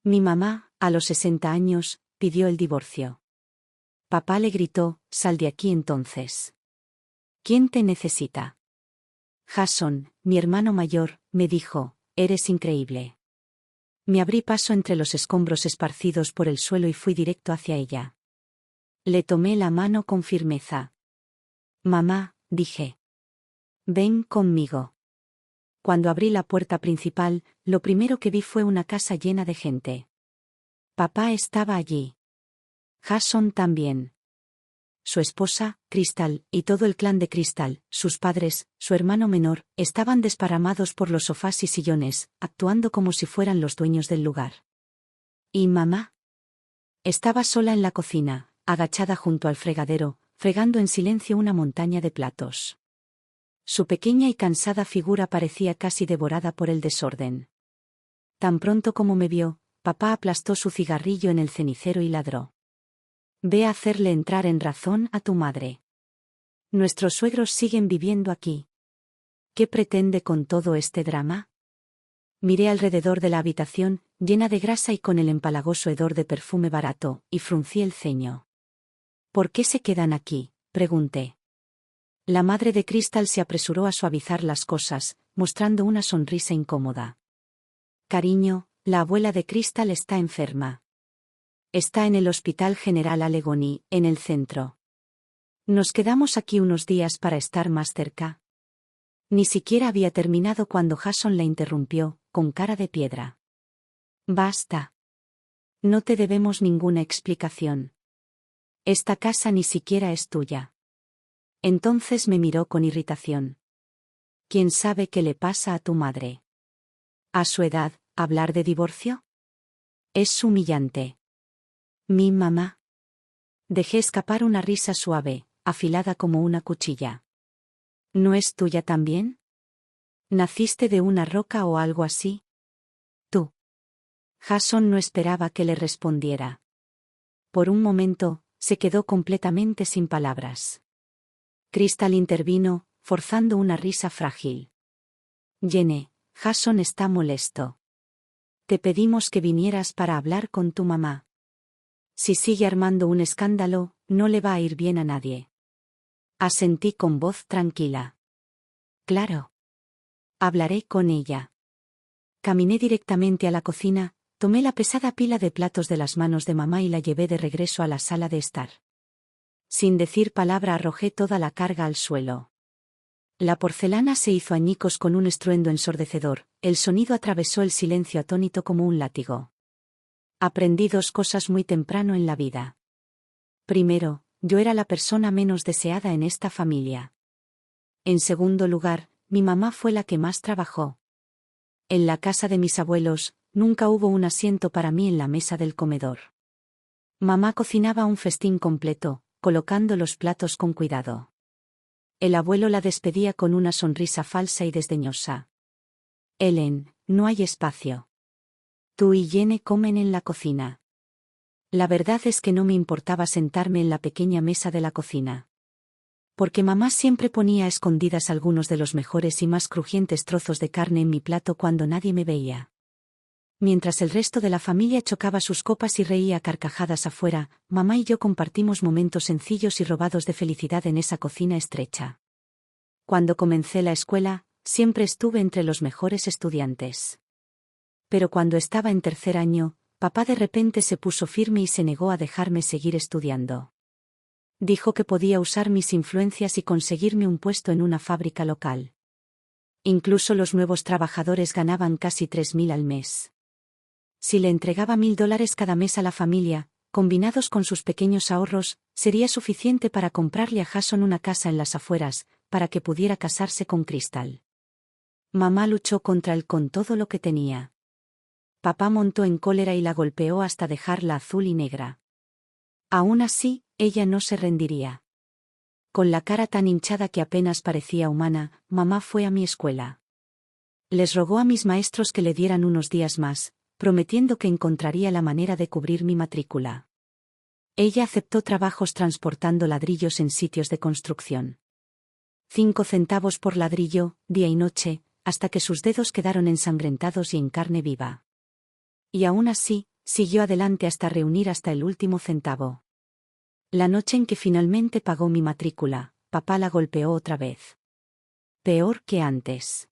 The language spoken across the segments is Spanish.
Mi mamá, a los 60 años, pidió el divorcio. Papá le gritó, «Sal de aquí entonces. ¿Quién te necesita?» Jason, mi hermano mayor, me dijo, «Eres increíble». Me abrí paso entre los escombros esparcidos por el suelo y fui directo hacia ella. Le tomé la mano con firmeza. «Mamá», dije. «Ven conmigo». Cuando abrí la puerta principal, lo primero que vi fue una casa llena de gente. Papá estaba allí. Jason también. Su esposa, Crystal, y todo el clan de Crystal, sus padres, su hermano menor, estaban desparramados por los sofás y sillones, actuando como si fueran los dueños del lugar. ¿Y mamá? Estaba sola en la cocina, agachada junto al fregadero, fregando en silencio una montaña de platos. Su pequeña y cansada figura parecía casi devorada por el desorden. Tan pronto como me vio, papá aplastó su cigarrillo en el cenicero y ladró. «Ve a hacerle entrar en razón a tu madre. Nuestros suegros siguen viviendo aquí. ¿Qué pretende con todo este drama?» Miré alrededor de la habitación, llena de grasa y con el empalagoso hedor de perfume barato, y fruncí el ceño. «¿Por qué se quedan aquí?», pregunté. La madre de Crystal se apresuró a suavizar las cosas, mostrando una sonrisa incómoda. «Cariño, la abuela de Crystal está enferma. Está en el Hospital General Allegheny, en el centro. Nos quedamos aquí unos días para estar más cerca». Ni siquiera había terminado cuando Jason la interrumpió, con cara de piedra. «Basta. No te debemos ninguna explicación. Esta casa ni siquiera es tuya». Entonces me miró con irritación. «¿Quién sabe qué le pasa a tu madre? A su edad, ¿hablar de divorcio? Es humillante». «¿Mi mamá?» Dejé escapar una risa suave, afilada como una cuchilla. «¿No es tuya también? ¿Naciste de una roca o algo así? Tú». Jason no esperaba que le respondiera. Por un momento, se quedó completamente sin palabras. Crystal intervino, forzando una risa frágil. «Jenny, Jason está molesto. Te pedimos que vinieras para hablar con tu mamá. Si sigue armando un escándalo, no le va a ir bien a nadie». Asentí con voz tranquila. «Claro. Hablaré con ella». Caminé directamente a la cocina, tomé la pesada pila de platos de las manos de mamá y la llevé de regreso a la sala de estar. Sin decir palabra arrojé toda la carga al suelo. La porcelana se hizo añicos con un estruendo ensordecedor, el sonido atravesó el silencio atónito como un látigo. Aprendí dos cosas muy temprano en la vida. Primero, yo era la persona menos deseada en esta familia. En segundo lugar, mi mamá fue la que más trabajó. En la casa de mis abuelos, nunca hubo un asiento para mí en la mesa del comedor. Mamá cocinaba un festín completo, colocando los platos con cuidado. El abuelo la despedía con una sonrisa falsa y desdeñosa. «Ellen, no hay espacio. Tú y Jenny comen en la cocina». La verdad es que no me importaba sentarme en la pequeña mesa de la cocina. Porque mamá siempre ponía a escondidas algunos de los mejores y más crujientes trozos de carne en mi plato cuando nadie me veía. Mientras el resto de la familia chocaba sus copas y reía a carcajadas afuera, mamá y yo compartimos momentos sencillos y robados de felicidad en esa cocina estrecha. Cuando comencé la escuela, siempre estuve entre los mejores estudiantes. Pero cuando estaba en tercer año, papá de repente se puso firme y se negó a dejarme seguir estudiando. Dijo que podía usar mis influencias y conseguirme un puesto en una fábrica local. Incluso los nuevos trabajadores ganaban casi 3.000 al mes. Si le entregaba $1.000 cada mes a la familia, combinados con sus pequeños ahorros, sería suficiente para comprarle a Jason una casa en las afueras, para que pudiera casarse con Crystal. Mamá luchó contra él con todo lo que tenía. Papá montó en cólera y la golpeó hasta dejarla azul y negra. Aún así, ella no se rendiría. Con la cara tan hinchada que apenas parecía humana, mamá fue a mi escuela. Les rogó a mis maestros que le dieran unos días más, prometiendo que encontraría la manera de cubrir mi matrícula. Ella aceptó trabajos transportando ladrillos en sitios de construcción. 5 centavos por ladrillo, día y noche, hasta que sus dedos quedaron ensangrentados y en carne viva. Y aún así, siguió adelante hasta reunir hasta el último centavo. La noche en que finalmente pagó mi matrícula, papá la golpeó otra vez. Peor que antes.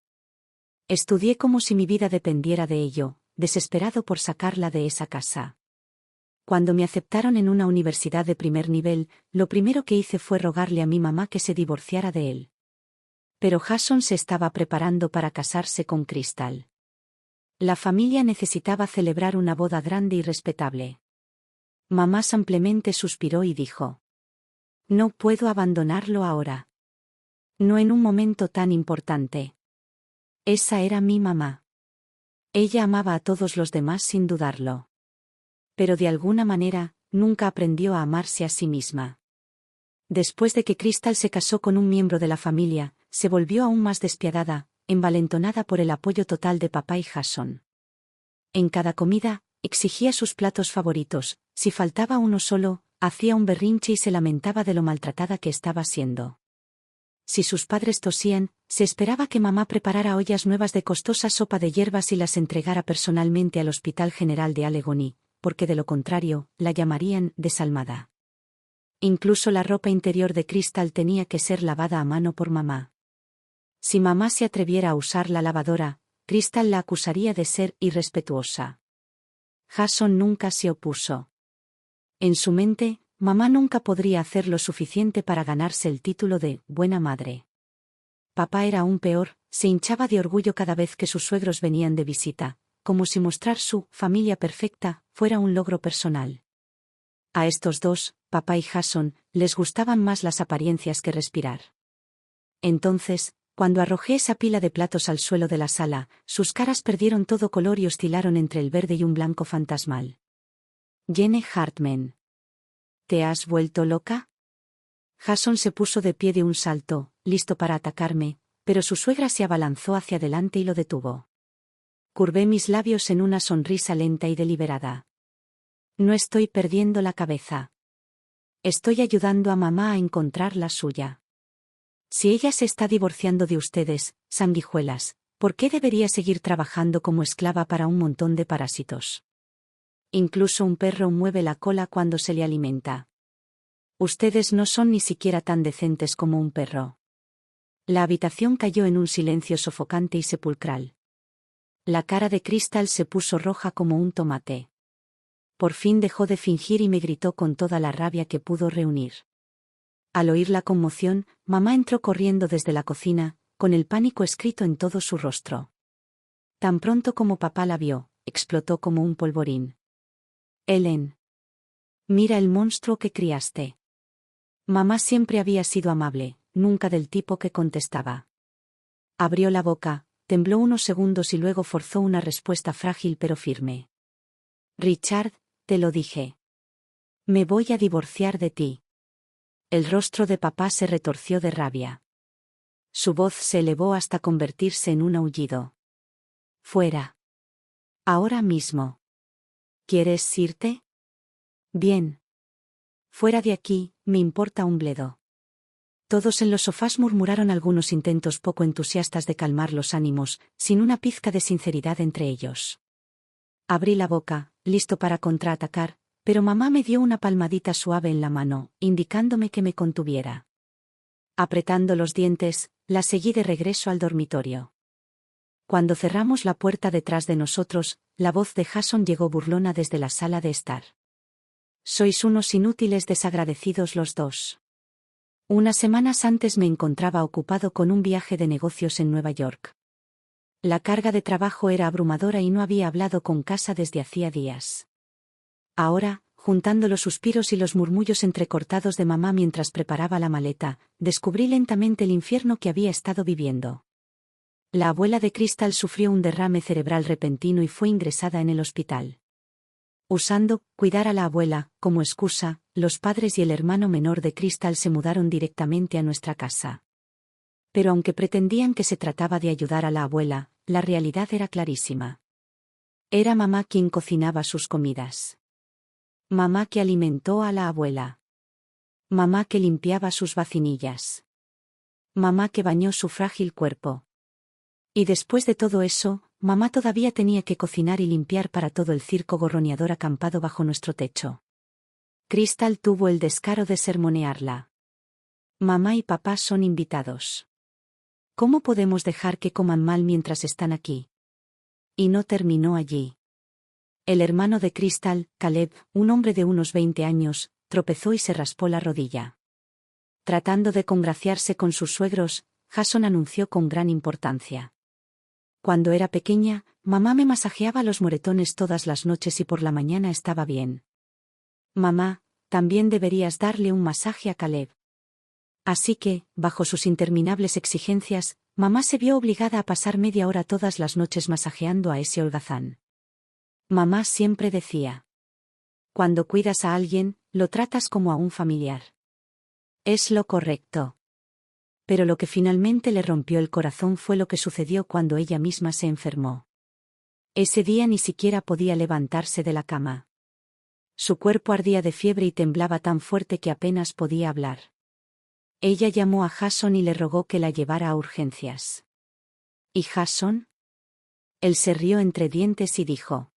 Estudié como si mi vida dependiera de ello, desesperado por sacarla de esa casa. Cuando me aceptaron en una universidad de primer nivel, lo primero que hice fue rogarle a mi mamá que se divorciara de él. Pero Jason se estaba preparando para casarse con Crystal. La familia necesitaba celebrar una boda grande y respetable. Mamá simplemente suspiró y dijo: no puedo abandonarlo ahora. No en un momento tan importante. Esa era mi mamá. Ella amaba a todos los demás sin dudarlo. Pero de alguna manera, nunca aprendió a amarse a sí misma. Después de que Crystal se casó con un miembro de la familia, se volvió aún más despiadada, envalentonada por el apoyo total de papá y Jason. En cada comida, exigía sus platos favoritos, si faltaba uno solo, hacía un berrinche y se lamentaba de lo maltratada que estaba siendo. Si sus padres tosían, se esperaba que mamá preparara ollas nuevas de costosa sopa de hierbas y las entregara personalmente al Hospital General de Allegheny, porque de lo contrario, la llamarían desalmada. Incluso la ropa interior de Crystal tenía que ser lavada a mano por mamá. Si mamá se atreviera a usar la lavadora, Crystal la acusaría de ser irrespetuosa. Jason nunca se opuso. En su mente, mamá nunca podría hacer lo suficiente para ganarse el título de buena madre. Papá era aún peor, se hinchaba de orgullo cada vez que sus suegros venían de visita, como si mostrar su familia perfecta fuera un logro personal. A estos dos, papá y Jason, les gustaban más las apariencias que respirar. Entonces, cuando arrojé esa pila de platos al suelo de la sala, sus caras perdieron todo color y oscilaron entre el verde y un blanco fantasmal. Jene Hartman. ¿Te has vuelto loca? Jason se puso de pie de un salto, listo para atacarme, pero su suegra se abalanzó hacia adelante y lo detuvo. Curvé mis labios en una sonrisa lenta y deliberada. No estoy perdiendo la cabeza. Estoy ayudando a mamá a encontrar la suya. Si ella se está divorciando de ustedes, sanguijuelas, ¿por qué debería seguir trabajando como esclava para un montón de parásitos? Incluso un perro mueve la cola cuando se le alimenta. Ustedes no son ni siquiera tan decentes como un perro. La habitación cayó en un silencio sofocante y sepulcral. La cara de Crystal se puso roja como un tomate. Por fin dejó de fingir y me gritó con toda la rabia que pudo reunir. Al oír la conmoción, mamá entró corriendo desde la cocina, con el pánico escrito en todo su rostro. Tan pronto como papá la vio, explotó como un polvorín. Ellen. Mira el monstruo que criaste. Mamá siempre había sido amable, nunca del tipo que contestaba. Abrió la boca, tembló unos segundos y luego forzó una respuesta frágil pero firme. Richard, te lo dije. Me voy a divorciar de ti. El rostro de papá se retorció de rabia. Su voz se elevó hasta convertirse en un aullido. Fuera. Ahora mismo. ¿Quieres irte? Bien. Fuera de aquí, me importa un bledo. Todos en los sofás murmuraron algunos intentos poco entusiastas de calmar los ánimos, sin una pizca de sinceridad entre ellos. Abrí la boca, listo para contraatacar, pero mamá me dio una palmadita suave en la mano, indicándome que me contuviera. Apretando los dientes, la seguí de regreso al dormitorio. Cuando cerramos la puerta detrás de nosotros, la voz de Jason llegó burlona desde la sala de estar. Sois unos inútiles desagradecidos los dos. Unas semanas antes me encontraba ocupado con un viaje de negocios en Nueva York. La carga de trabajo era abrumadora y no había hablado con casa desde hacía días. Ahora, juntando los suspiros y los murmullos entrecortados de mamá mientras preparaba la maleta, descubrí lentamente el infierno que había estado viviendo. La abuela de Crystal sufrió un derrame cerebral repentino y fue ingresada en el hospital. Usando cuidar a la abuela como excusa, los padres y el hermano menor de Crystal se mudaron directamente a nuestra casa. Pero aunque pretendían que se trataba de ayudar a la abuela, la realidad era clarísima. Era mamá quien cocinaba sus comidas. Mamá que alimentó a la abuela. Mamá que limpiaba sus vacinillas. Mamá que bañó su frágil cuerpo. Y después de todo eso, mamá todavía tenía que cocinar y limpiar para todo el circo gorroneador acampado bajo nuestro techo. Crystal tuvo el descaro de sermonearla. Mamá y papá son invitados. ¿Cómo podemos dejar que coman mal mientras están aquí? Y no terminó allí. El hermano de Crystal, Caleb, un hombre de unos 20 años, tropezó y se raspó la rodilla. Tratando de congraciarse con sus suegros, Jason anunció con gran importancia: cuando era pequeña, mamá me masajeaba los moretones todas las noches y por la mañana estaba bien. Mamá, también deberías darle un masaje a Caleb. Así que, bajo sus interminables exigencias, mamá se vio obligada a pasar media hora todas las noches masajeando a ese holgazán. Mamá siempre decía: cuando cuidas a alguien, lo tratas como a un familiar. Es lo correcto. Pero lo que finalmente le rompió el corazón fue lo que sucedió cuando ella misma se enfermó. Ese día ni siquiera podía levantarse de la cama. Su cuerpo ardía de fiebre y temblaba tan fuerte que apenas podía hablar. Ella llamó a Jason y le rogó que la llevara a urgencias. ¿Y Jason? Él se rió entre dientes y dijo: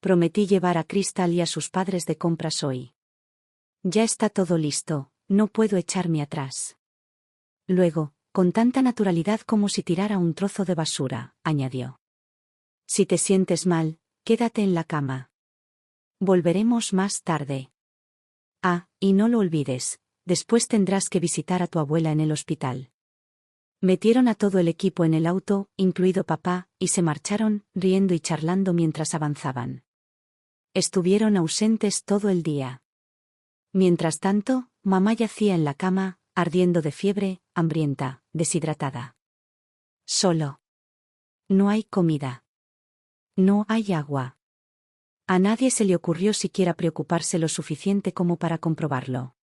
prometí llevar a Crystal y a sus padres de compras hoy. Ya está todo listo, no puedo echarme atrás. Luego, con tanta naturalidad como si tirara un trozo de basura, añadió: si te sientes mal, quédate en la cama. Volveremos más tarde. Ah, y no lo olvides, después tendrás que visitar a tu abuela en el hospital. Metieron a todo el equipo en el auto, incluido papá, y se marcharon, riendo y charlando mientras avanzaban. Estuvieron ausentes todo el día. Mientras tanto, mamá yacía en la cama, ardiendo de fiebre, hambrienta, deshidratada. Solo. No hay comida. No hay agua. A nadie se le ocurrió siquiera preocuparse lo suficiente como para comprobarlo.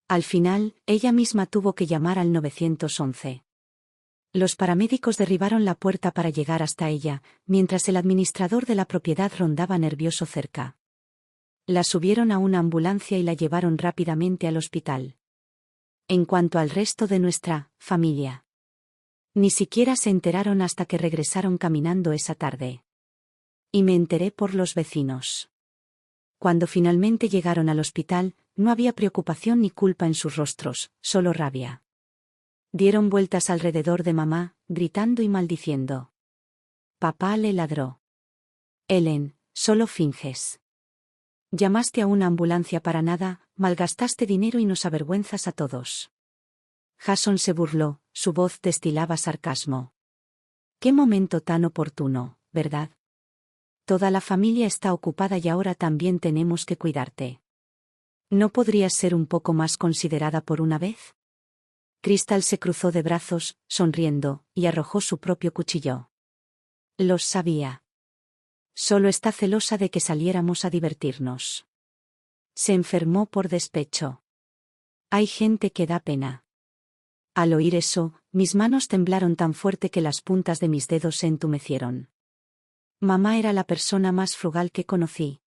Al final, ella misma tuvo que llamar al 911. Los paramédicos derribaron la puerta para llegar hasta ella, mientras el administrador de la propiedad rondaba nervioso cerca. La subieron a una ambulancia y la llevaron rápidamente al hospital. En cuanto al resto de nuestra familia, ni siquiera se enteraron hasta que regresaron caminando esa tarde. Y me enteré por los vecinos. Cuando finalmente llegaron al hospital, no había preocupación ni culpa en sus rostros, solo rabia. Dieron vueltas alrededor de mamá, gritando y maldiciendo. Papá le ladró: Ellen, solo finges. Llamaste a una ambulancia para nada, malgastaste dinero y nos avergüenzas a todos. Jason se burló, su voz destilaba sarcasmo. Qué momento tan oportuno, ¿verdad? Toda la familia está ocupada y ahora también tenemos que cuidarte. ¿No podrías ser un poco más considerada por una vez? Crystal se cruzó de brazos, sonriendo, y arrojó su propio cuchillo. Los sabía. Solo está celosa de que saliéramos a divertirnos. Se enfermó por despecho. Hay gente que da pena. Al oír eso, mis manos temblaron tan fuerte que las puntas de mis dedos se entumecieron. Mamá era la persona más frugal que conocí.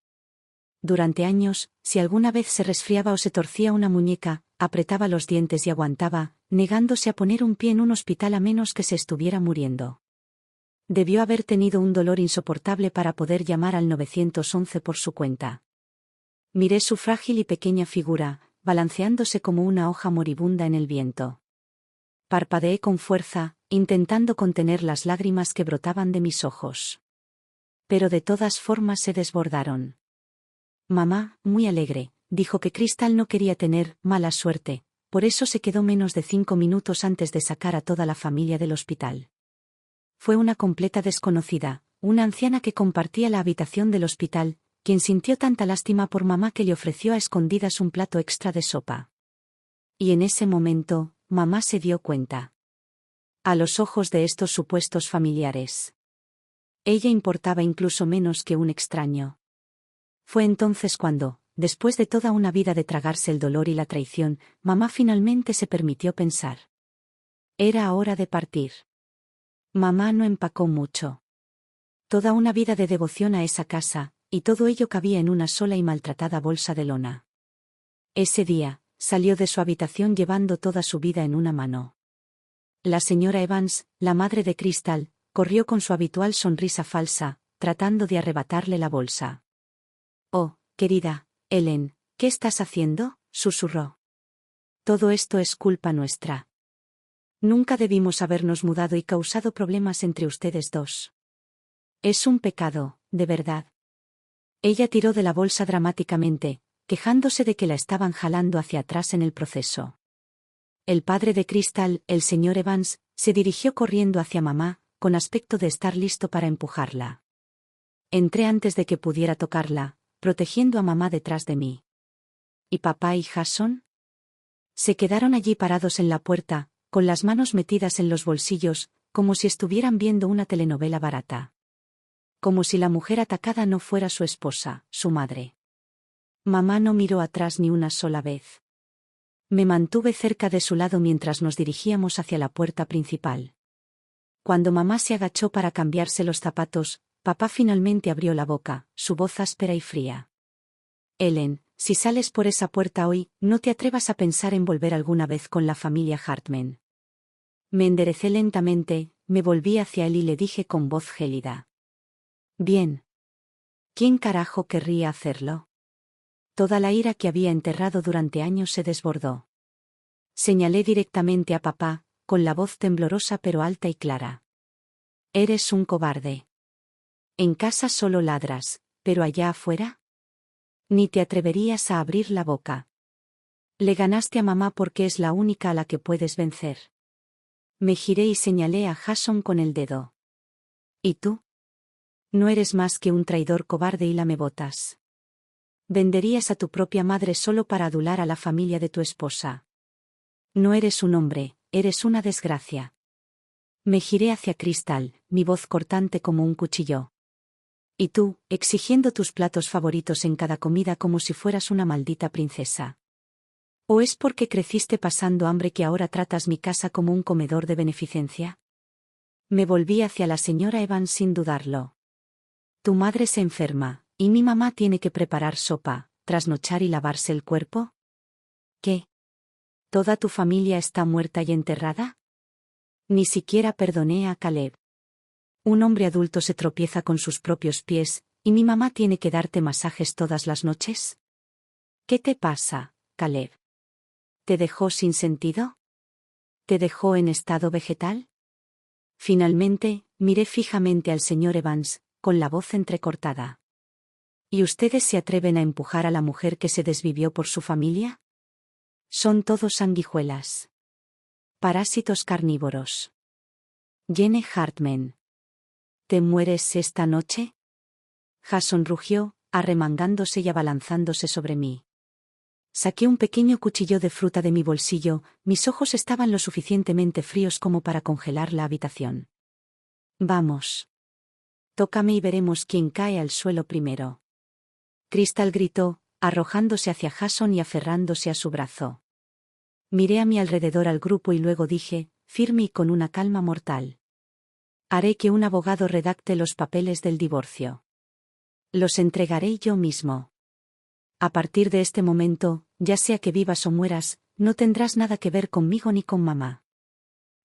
Durante años, si alguna vez se resfriaba o se torcía una muñeca, apretaba los dientes y aguantaba, negándose a poner un pie en un hospital a menos que se estuviera muriendo. Debió haber tenido un dolor insoportable para poder llamar al 911 por su cuenta. Miré su frágil y pequeña figura, balanceándose como una hoja moribunda en el viento. Parpadeé con fuerza, intentando contener las lágrimas que brotaban de mis ojos. Pero de todas formas se desbordaron. Mamá, muy alegre, dijo que Crystal no quería tener mala suerte, por eso se quedó menos de 5 minutos antes de sacar a toda la familia del hospital. Fue una completa desconocida, una anciana que compartía la habitación del hospital, quien sintió tanta lástima por mamá que le ofreció a escondidas un plato extra de sopa. Y en ese momento, mamá se dio cuenta. A los ojos de estos supuestos familiares, ella importaba incluso menos que un extraño. Fue entonces cuando, después de toda una vida de tragarse el dolor y la traición, mamá finalmente se permitió pensar. Era hora de partir. Mamá no empacó mucho. Toda una vida de devoción a esa casa, y todo ello cabía en una sola y maltratada bolsa de lona. Ese día, salió de su habitación llevando toda su vida en una mano. La señora Evans, la madre de Crystal, corrió con su habitual sonrisa falsa, tratando de arrebatarle la bolsa. «Oh, querida, Ellen, ¿qué estás haciendo?», susurró. «Todo esto es culpa nuestra. Nunca debimos habernos mudado y causado problemas entre ustedes dos. Es un pecado, de verdad». Ella tiró de la bolsa dramáticamente, quejándose de que la estaban jalando hacia atrás en el proceso. El padre de Crystal, el señor Evans, se dirigió corriendo hacia mamá, con aspecto de estar listo para empujarla. Entré antes de que pudiera tocarla, protegiendo a mamá detrás de mí. ¿Y papá y Jason? Se quedaron allí parados en la puerta, con las manos metidas en los bolsillos, como si estuvieran viendo una telenovela barata. Como si la mujer atacada no fuera su esposa, su madre. Mamá no miró atrás ni una sola vez. Me mantuve cerca de su lado mientras nos dirigíamos hacia la puerta principal. Cuando mamá se agachó para cambiarse los zapatos, papá finalmente abrió la boca, su voz áspera y fría. «Ellen, si sales por esa puerta hoy, no te atrevas a pensar en volver alguna vez con la familia Hartman». Me enderecé lentamente, me volví hacia él y le dije con voz gélida. «Bien. ¿Quién carajo querría hacerlo?». Toda la ira que había enterrado durante años se desbordó. Señalé directamente a papá, con la voz temblorosa pero alta y clara. «Eres un cobarde. En casa solo ladras, pero allá afuera. Ni te atreverías a abrir la boca. Le ganaste a mamá porque es la única a la que puedes vencer». Me giré y señalé a Jason con el dedo. «¿Y tú? No eres más que un traidor cobarde y lamebotas. Venderías a tu propia madre solo para adular a la familia de tu esposa. No eres un hombre, eres una desgracia». Me giré hacia Crystal, mi voz cortante como un cuchillo. «Y tú, exigiendo tus platos favoritos en cada comida como si fueras una maldita princesa. ¿O es porque creciste pasando hambre que ahora tratas mi casa como un comedor de beneficencia?». Me volví hacia la señora Evans sin dudarlo. «¿Tu madre se enferma, y mi mamá tiene que preparar sopa, trasnochar y lavarse el cuerpo? ¿Qué? ¿Toda tu familia está muerta y enterrada?». Ni siquiera perdoné a Caleb. «Un hombre adulto se tropieza con sus propios pies, y mi mamá tiene que darte masajes todas las noches». «¿Qué te pasa, Caleb? ¿Te dejó sin sentido? ¿Te dejó en estado vegetal?». Finalmente, miré fijamente al señor Evans, con la voz entrecortada. «¿Y ustedes se atreven a empujar a la mujer que se desvivió por su familia? Son todos sanguijuelas. Parásitos carnívoros. Jenny Hartman. ¿Te mueres esta noche?». Jason rugió, arremangándose y abalanzándose sobre mí. Saqué un pequeño cuchillo de fruta de mi bolsillo, mis ojos estaban lo suficientemente fríos como para congelar la habitación. «Vamos. Tócame y veremos quién cae al suelo primero». Crystal gritó, arrojándose hacia Jason y aferrándose a su brazo. Miré a mi alrededor al grupo y luego dije, firme y con una calma mortal: «Haré que un abogado redacte los papeles del divorcio. Los entregaré yo mismo. A partir de este momento, ya sea que vivas o mueras, no tendrás nada que ver conmigo ni con mamá».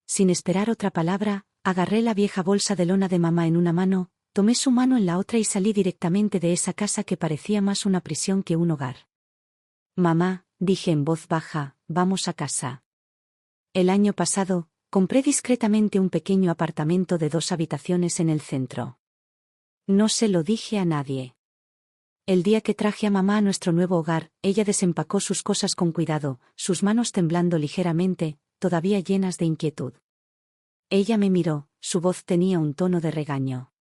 Sin esperar otra palabra, agarré la vieja bolsa de lona de mamá en una mano, tomé su mano en la otra y salí directamente de esa casa que parecía más una prisión que un hogar. «Mamá», dije en voz baja, «vamos a casa». El año pasado, compré discretamente un pequeño apartamento de 2 habitaciones en el centro. No se lo dije a nadie. El día que traje a mamá a nuestro nuevo hogar, ella desempacó sus cosas con cuidado, sus manos temblando ligeramente, todavía llenas de inquietud. Ella me miró, su voz tenía un tono de regaño.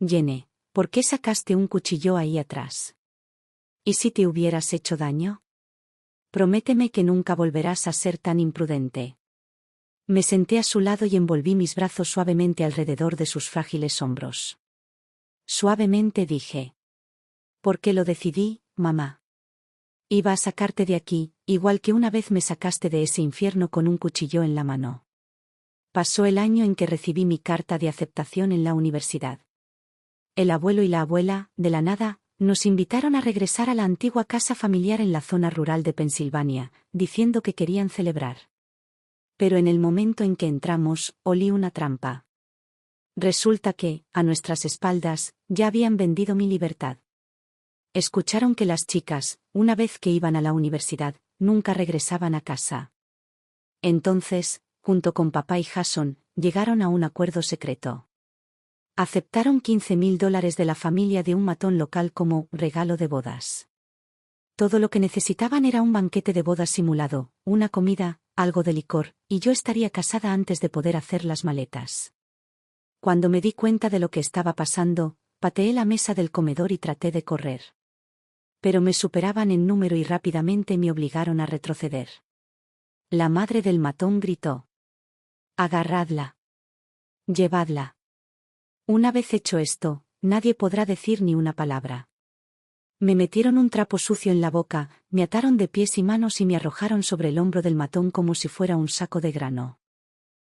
«Jenny, ¿por qué sacaste un cuchillo ahí atrás? ¿Y si te hubieras hecho daño? Prométeme que nunca volverás a ser tan imprudente». Me senté a su lado y envolví mis brazos suavemente alrededor de sus frágiles hombros. Suavemente dije: «Porque lo decidí, mamá. Iba a sacarte de aquí, igual que una vez me sacaste de ese infierno con un cuchillo en la mano». Pasó el año en que recibí mi carta de aceptación en la universidad. El abuelo y la abuela, de la nada, nos invitaron a regresar a la antigua casa familiar en la zona rural de Pensilvania, diciendo que querían celebrar. Pero en el momento en que entramos, olí una trampa. Resulta que, a nuestras espaldas, ya habían vendido mi libertad. Escucharon que las chicas, una vez que iban a la universidad, nunca regresaban a casa. Entonces, junto con papá y Jason, llegaron a un acuerdo secreto. Aceptaron $15,000 de la familia de un matón local como regalo de bodas. Todo lo que necesitaban era un banquete de bodas simulado, una comida, algo de licor, y yo estaría casada antes de poder hacer las maletas. Cuando me di cuenta de lo que estaba pasando, pateé la mesa del comedor y traté de correr. Pero me superaban en número y rápidamente me obligaron a retroceder. La madre del matón gritó: «Agarradla. Llevadla». Una vez hecho esto, nadie podrá decir ni una palabra. Me metieron un trapo sucio en la boca, me ataron de pies y manos y me arrojaron sobre el hombro del matón como si fuera un saco de grano.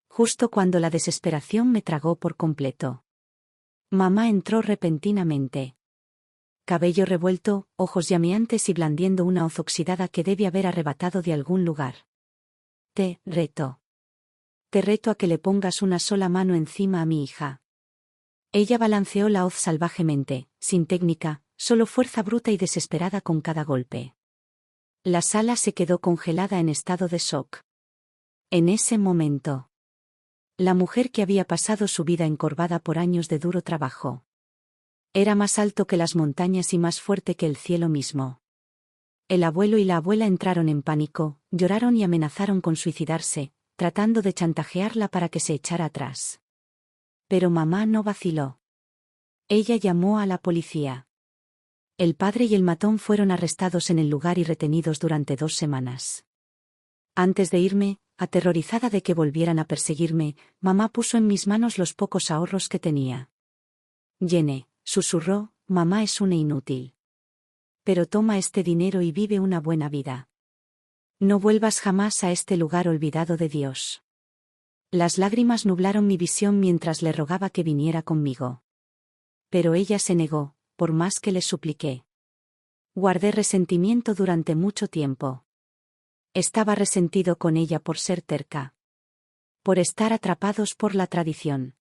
Justo cuando la desesperación me tragó por completo. Mamá entró repentinamente. Cabello revuelto, ojos llameantes y blandiendo una hoz oxidada que debe haber arrebatado de algún lugar. Te reto. Te reto a que le pongas una sola mano encima a mi hija. Ella balanceó la hoz salvajemente, sin técnica, solo fuerza bruta y desesperada con cada golpe. La sala se quedó congelada en estado de shock. En ese momento, la mujer que había pasado su vida encorvada por años de duro trabajo. Era más alto que las montañas y más fuerte que el cielo mismo. El abuelo y la abuela entraron en pánico, lloraron y amenazaron con suicidarse, tratando de chantajearla para que se echara atrás. Pero mamá no vaciló. Ella llamó a la policía. El padre y el matón fueron arrestados en el lugar y retenidos durante 2 semanas. Antes de irme, aterrorizada de que volvieran a perseguirme, mamá puso en mis manos los pocos ahorros que tenía. Jenny, susurró, mamá es una inútil. Pero toma este dinero y vive una buena vida. No vuelvas jamás a este lugar olvidado de Dios. Las lágrimas nublaron mi visión mientras le rogaba que viniera conmigo. Pero ella se negó, por más que le supliqué. Guardé resentimiento durante mucho tiempo. Estaba resentido con ella por ser terca. Por estar atrapados por la tradición.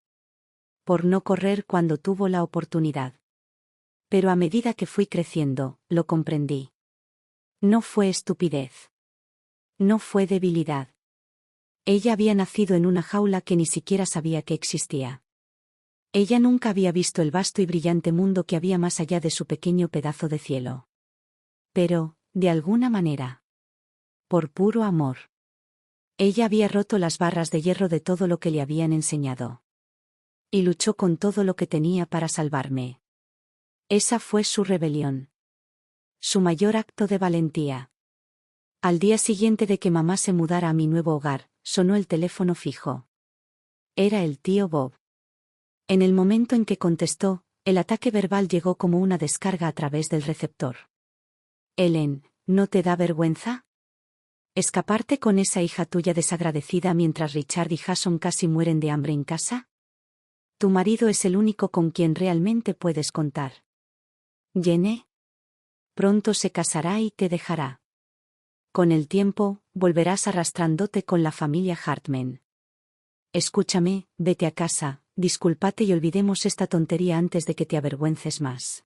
Por no correr cuando tuvo la oportunidad. Pero a medida que fui creciendo, lo comprendí. No fue estupidez. No fue debilidad. Ella había nacido en una jaula que ni siquiera sabía que existía. Ella nunca había visto el vasto y brillante mundo que había más allá de su pequeño pedazo de cielo. Pero, de alguna manera, por puro amor, ella había roto las barras de hierro de todo lo que le habían enseñado. Y luchó con todo lo que tenía para salvarme. Esa fue su rebelión. Su mayor acto de valentía. Al día siguiente de que mamá se mudara a mi nuevo hogar, sonó el teléfono fijo. Era el tío Bob. En el momento en que contestó, el ataque verbal llegó como una descarga a través del receptor. Ellen, ¿no te da vergüenza? ¿Escaparte con esa hija tuya desagradecida mientras Richard y Jason casi mueren de hambre en casa? Tu marido es el único con quien realmente puedes contar. Jenny. Pronto se casará y te dejará. Con el tiempo, volverás arrastrándote con la familia Hartman. Escúchame, vete a casa, discúlpate y olvidemos esta tontería antes de que te avergüences más.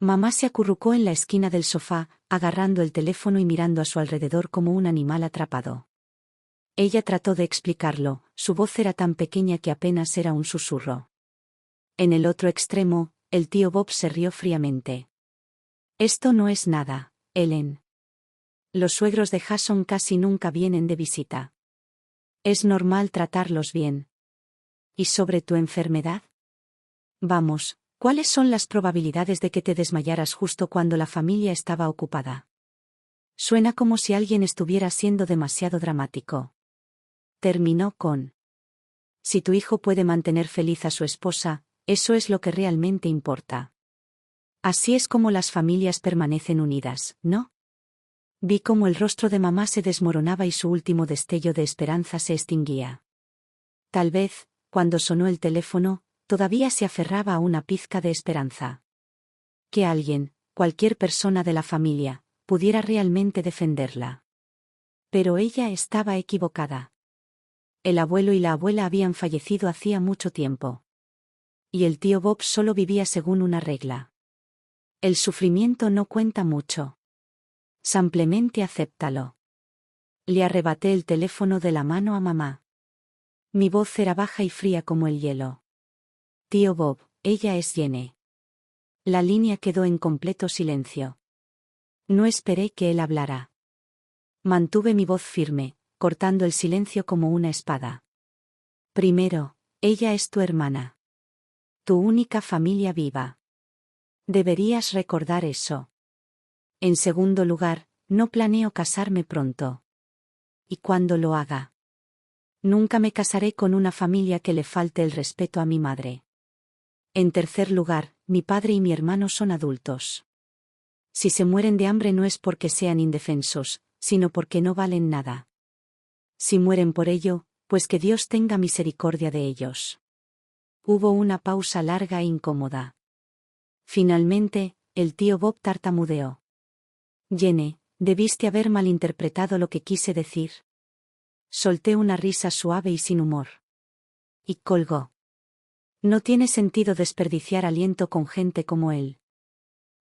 Mamá se acurrucó en la esquina del sofá, agarrando el teléfono y mirando a su alrededor como un animal atrapado. Ella trató de explicarlo, su voz era tan pequeña que apenas era un susurro. En el otro extremo, el tío Bob se rió fríamente. Esto no es nada, Ellen. Los suegros de Jason casi nunca vienen de visita. Es normal tratarlos bien. ¿Y sobre tu enfermedad? Vamos, ¿cuáles son las probabilidades de que te desmayaras justo cuando la familia estaba ocupada? Suena como si alguien estuviera siendo demasiado dramático. Terminó con: si tu hijo puede mantener feliz a su esposa, eso es lo que realmente importa. Así es como las familias permanecen unidas, ¿no? Vi cómo el rostro de mamá se desmoronaba y su último destello de esperanza se extinguía. Tal vez, cuando sonó el teléfono, todavía se aferraba a una pizca de esperanza. Que alguien, cualquier persona de la familia, pudiera realmente defenderla. Pero ella estaba equivocada. El abuelo y la abuela habían fallecido hacía mucho tiempo. Y el tío Bob solo vivía según una regla. El sufrimiento no cuenta mucho. Simplemente acéptalo. Le arrebaté el teléfono de la mano a mamá. Mi voz era baja y fría como el hielo. Tío Bob, ella es Jenny. La línea quedó en completo silencio. No esperé que él hablara. Mantuve mi voz firme, cortando el silencio como una espada. Primero, ella es tu hermana. Tu única familia viva. Deberías recordar eso. En segundo lugar, no planeo casarme pronto. Y cuando lo haga, nunca me casaré con una familia que le falte el respeto a mi madre. En tercer lugar, mi padre y mi hermano son adultos. Si se mueren de hambre no es porque sean indefensos, sino porque no valen nada. Si mueren por ello, pues que Dios tenga misericordia de ellos. Hubo una pausa larga e incómoda. Finalmente, el tío Bob tartamudeó. Jenny, debiste haber malinterpretado lo que quise decir. Solté una risa suave y sin humor. Y colgó. No tiene sentido desperdiciar aliento con gente como él.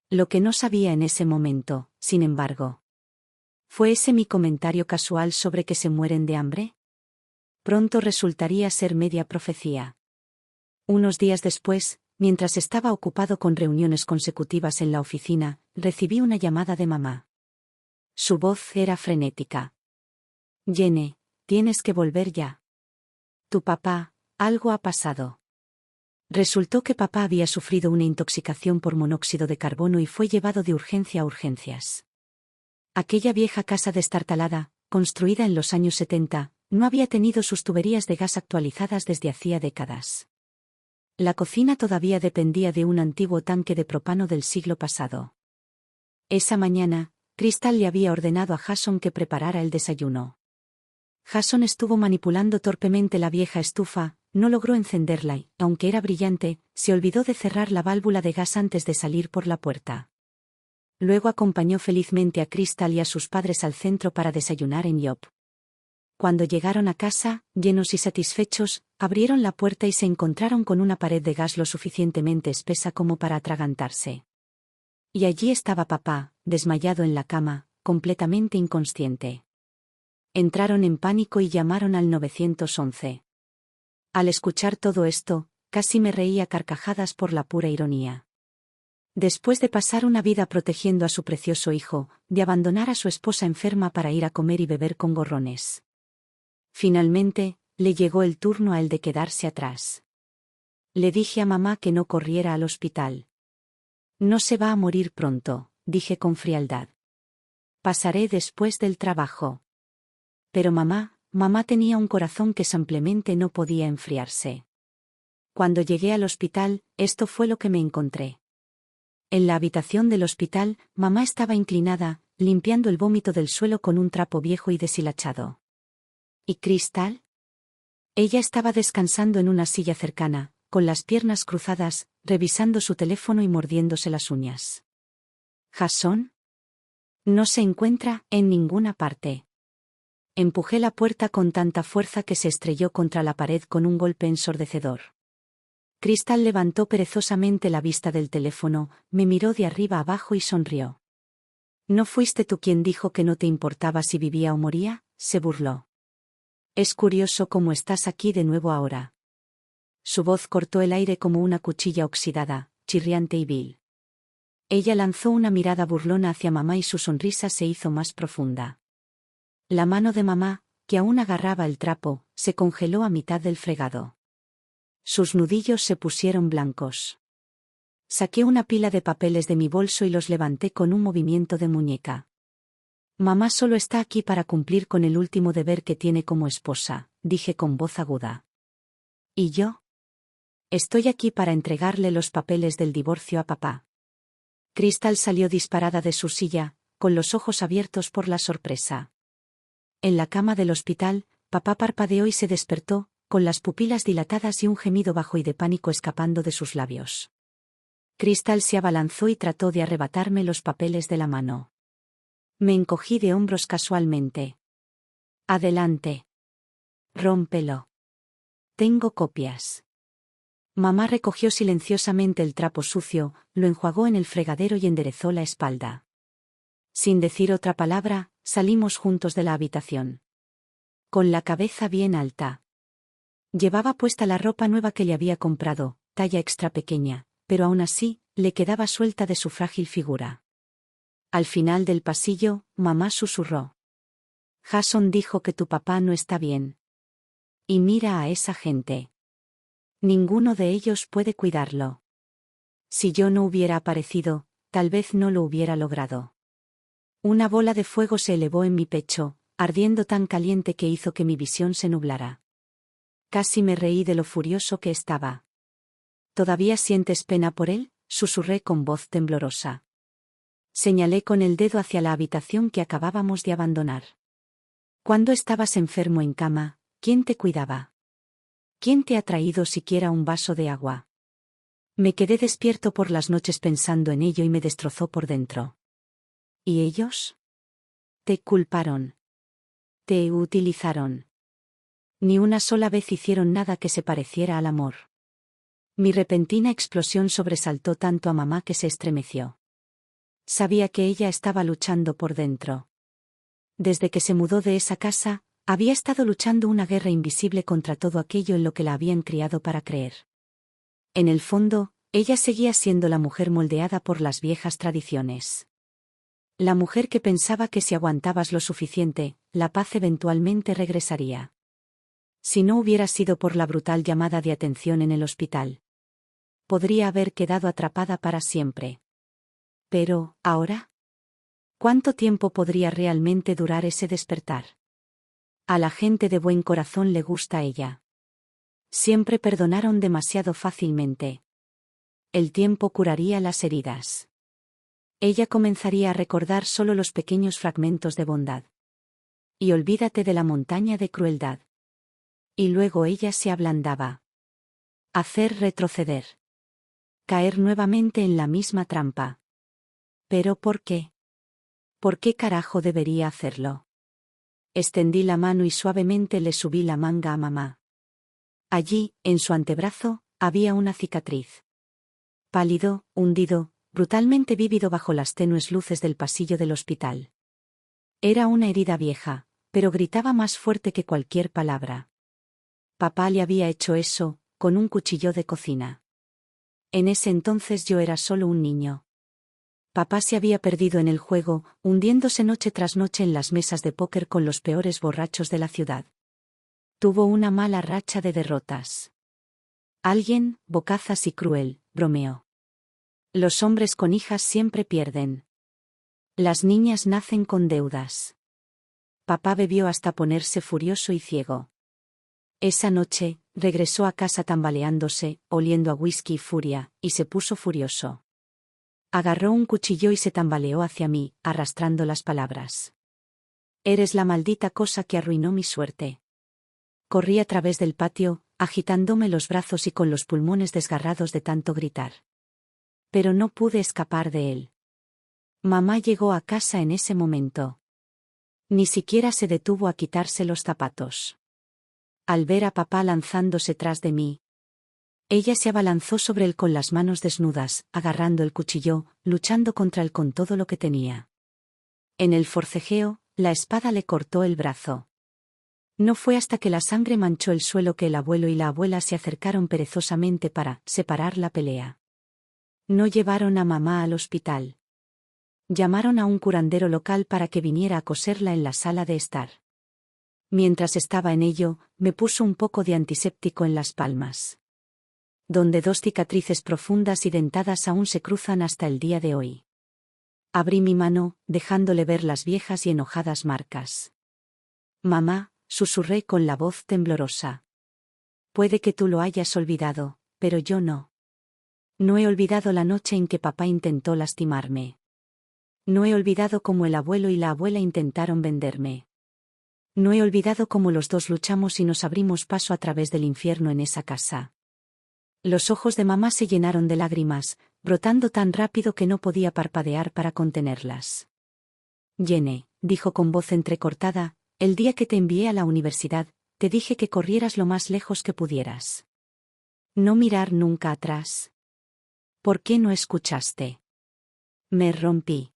Lo que no sabía en ese momento, sin embargo. ¿Fue ese mi comentario casual sobre que se mueren de hambre? Pronto resultaría ser media profecía. Unos días después, mientras estaba ocupado con reuniones consecutivas en la oficina, recibí una llamada de mamá. Su voz era frenética. Jenny, tienes que volver ya. Tu papá, algo ha pasado. Resultó que papá había sufrido una intoxicación por monóxido de carbono y fue llevado de urgencia a urgencias. Aquella vieja casa destartalada, construida en los años 70, no había tenido sus tuberías de gas actualizadas desde hacía décadas. La cocina todavía dependía de un antiguo tanque de propano del siglo pasado. Esa mañana, Crystal le había ordenado a Jason que preparara el desayuno. Jason estuvo manipulando torpemente la vieja estufa, no logró encenderla y, aunque era brillante, se olvidó de cerrar la válvula de gas antes de salir por la puerta. Luego acompañó felizmente a Crystal y a sus padres al centro para desayunar en Yop. Cuando llegaron a casa, llenos y satisfechos, abrieron la puerta y se encontraron con una pared de gas lo suficientemente espesa como para atragantarse. Y allí estaba papá, desmayado en la cama, completamente inconsciente. Entraron en pánico y llamaron al 911. Al escuchar todo esto, casi me reí a carcajadas por la pura ironía. Después de pasar una vida protegiendo a su precioso hijo, de abandonar a su esposa enferma para ir a comer y beber con gorrones. Finalmente, le llegó el turno a él de quedarse atrás. Le dije a mamá que no corriera al hospital. No se va a morir pronto, dije con frialdad. Pasaré después del trabajo. Pero mamá tenía un corazón que simplemente no podía enfriarse. Cuando llegué al hospital, esto fue lo que me encontré. En la habitación del hospital, mamá estaba inclinada, limpiando el vómito del suelo con un trapo viejo y deshilachado. ¿Y Crystal? Ella estaba descansando en una silla cercana, con las piernas cruzadas, revisando su teléfono y mordiéndose las uñas. ¿Jason? No se encuentra en ninguna parte. Empujé la puerta con tanta fuerza que se estrelló contra la pared con un golpe ensordecedor. Crystal levantó perezosamente la vista del teléfono, me miró de arriba abajo y sonrió. ¿No fuiste tú quien dijo que no te importaba si vivía o moría?, se burló. Es curioso cómo estás aquí de nuevo ahora. Su voz cortó el aire como una cuchilla oxidada, chirriante y vil. Ella lanzó una mirada burlona hacia mamá y su sonrisa se hizo más profunda. La mano de mamá, que aún agarraba el trapo, se congeló a mitad del fregado. Sus nudillos se pusieron blancos. Saqué una pila de papeles de mi bolso y los levanté con un movimiento de muñeca. Mamá solo está aquí para cumplir con el último deber que tiene como esposa, dije con voz aguda. ¿Y yo? Estoy aquí para entregarle los papeles del divorcio a papá. Crystal salió disparada de su silla, con los ojos abiertos por la sorpresa. En la cama del hospital, papá parpadeó y se despertó, con las pupilas dilatadas y un gemido bajo y de pánico escapando de sus labios. Crystal se abalanzó y trató de arrebatarme los papeles de la mano. Me encogí de hombros casualmente. Adelante. Rómpelo. Tengo copias. Mamá recogió silenciosamente el trapo sucio, lo enjuagó en el fregadero y enderezó la espalda. Sin decir otra palabra, salimos juntos de la habitación. Con la cabeza bien alta. Llevaba puesta la ropa nueva que le había comprado, talla extra pequeña, pero aún así, le quedaba suelta de su frágil figura. Al final del pasillo, mamá susurró. Jason dijo que tu papá no está bien. Y mira a esa gente. Ninguno de ellos puede cuidarlo. Si yo no hubiera aparecido, tal vez no lo hubiera logrado. Una bola de fuego se elevó en mi pecho, ardiendo tan caliente que hizo que mi visión se nublara. Casi me reí de lo furioso que estaba. ¿Todavía sientes pena por él?, susurré con voz temblorosa. Señalé con el dedo hacia la habitación que acabábamos de abandonar. Cuando estabas enfermo en cama, ¿quién te cuidaba? ¿Quién te ha traído siquiera un vaso de agua? Me quedé despierto por las noches pensando en ello y me destrozó por dentro. ¿Y ellos? Te culparon. Te utilizaron. Ni una sola vez hicieron nada que se pareciera al amor. Mi repentina explosión sobresaltó tanto a mamá que se estremeció. Sabía que ella estaba luchando por dentro. Desde que se mudó de esa casa, había estado luchando una guerra invisible contra todo aquello en lo que la habían criado para creer. En el fondo, ella seguía siendo la mujer moldeada por las viejas tradiciones. La mujer que pensaba que si aguantabas lo suficiente, la paz eventualmente regresaría. Si no hubiera sido por la brutal llamada de atención en el hospital, podría haber quedado atrapada para siempre. Pero, ¿ahora? ¿Cuánto tiempo podría realmente durar ese despertar? A la gente de buen corazón le gusta ella. Siempre perdonaron demasiado fácilmente. El tiempo curaría las heridas. Ella comenzaría a recordar solo los pequeños fragmentos de bondad. Y olvídate de la montaña de crueldad. Y luego ella se ablandaba. Hacer retroceder. Caer nuevamente en la misma trampa. ¿Pero por qué? ¿Por qué carajo debería hacerlo? Extendí la mano y suavemente le subí la manga a mamá. Allí, en su antebrazo, había una cicatriz. Pálido, hundido, brutalmente vívido bajo las tenues luces del pasillo del hospital. Era una herida vieja, pero gritaba más fuerte que cualquier palabra. Papá le había hecho eso, con un cuchillo de cocina. En ese entonces yo era solo un niño. Papá se había perdido en el juego, hundiéndose noche tras noche en las mesas de póker con los peores borrachos de la ciudad. Tuvo una mala racha de derrotas. Alguien, bocazas y cruel, bromeó. Los hombres con hijas siempre pierden. Las niñas nacen con deudas. Papá bebió hasta ponerse furioso y ciego. Esa noche, regresó a casa tambaleándose, oliendo a whisky y furia, y se puso furioso. Agarró un cuchillo y se tambaleó hacia mí, arrastrando las palabras. Eres la maldita cosa que arruinó mi suerte. Corrí a través del patio, agitándome los brazos y con los pulmones desgarrados de tanto gritar. Pero no pude escapar de él. Mamá llegó a casa en ese momento. Ni siquiera se detuvo a quitarse los zapatos. Al ver a papá lanzándose tras de mí, ella se abalanzó sobre él con las manos desnudas, agarrando el cuchillo, luchando contra él con todo lo que tenía. En el forcejeo, la espada le cortó el brazo. No fue hasta que la sangre manchó el suelo que el abuelo y la abuela se acercaron perezosamente para separar la pelea. No llevaron a mamá al hospital. Llamaron a un curandero local para que viniera a coserla en la sala de estar. Mientras estaba en ello, me puso un poco de antiséptico en las palmas, donde dos cicatrices profundas y dentadas aún se cruzan hasta el día de hoy. Abrí mi mano, dejándole ver las viejas y enojadas marcas. Mamá, susurré con la voz temblorosa. Puede que tú lo hayas olvidado, pero yo no. No he olvidado la noche en que papá intentó lastimarme. No he olvidado cómo el abuelo y la abuela intentaron venderme. No he olvidado cómo los dos luchamos y nos abrimos paso a través del infierno en esa casa. Los ojos de mamá se llenaron de lágrimas, brotando tan rápido que no podía parpadear para contenerlas. Jenny, dijo con voz entrecortada, el día que te envié a la universidad, te dije que corrieras lo más lejos que pudieras. No mirar nunca atrás. ¿Por qué no escuchaste? Me rompí.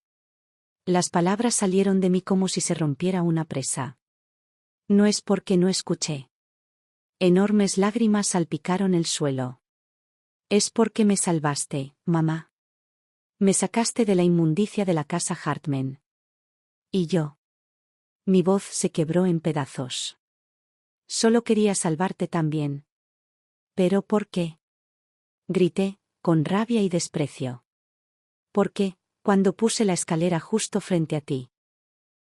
Las palabras salieron de mí como si se rompiera una presa. No es porque no escuché. Enormes lágrimas salpicaron el suelo. Es porque me salvaste, mamá. Me sacaste de la inmundicia de la casa Hartman. Y yo. Mi voz se quebró en pedazos. Solo quería salvarte también. ¿Pero por qué? Grité, con rabia y desprecio. ¿Por qué, cuando puse la escalera justo frente a ti?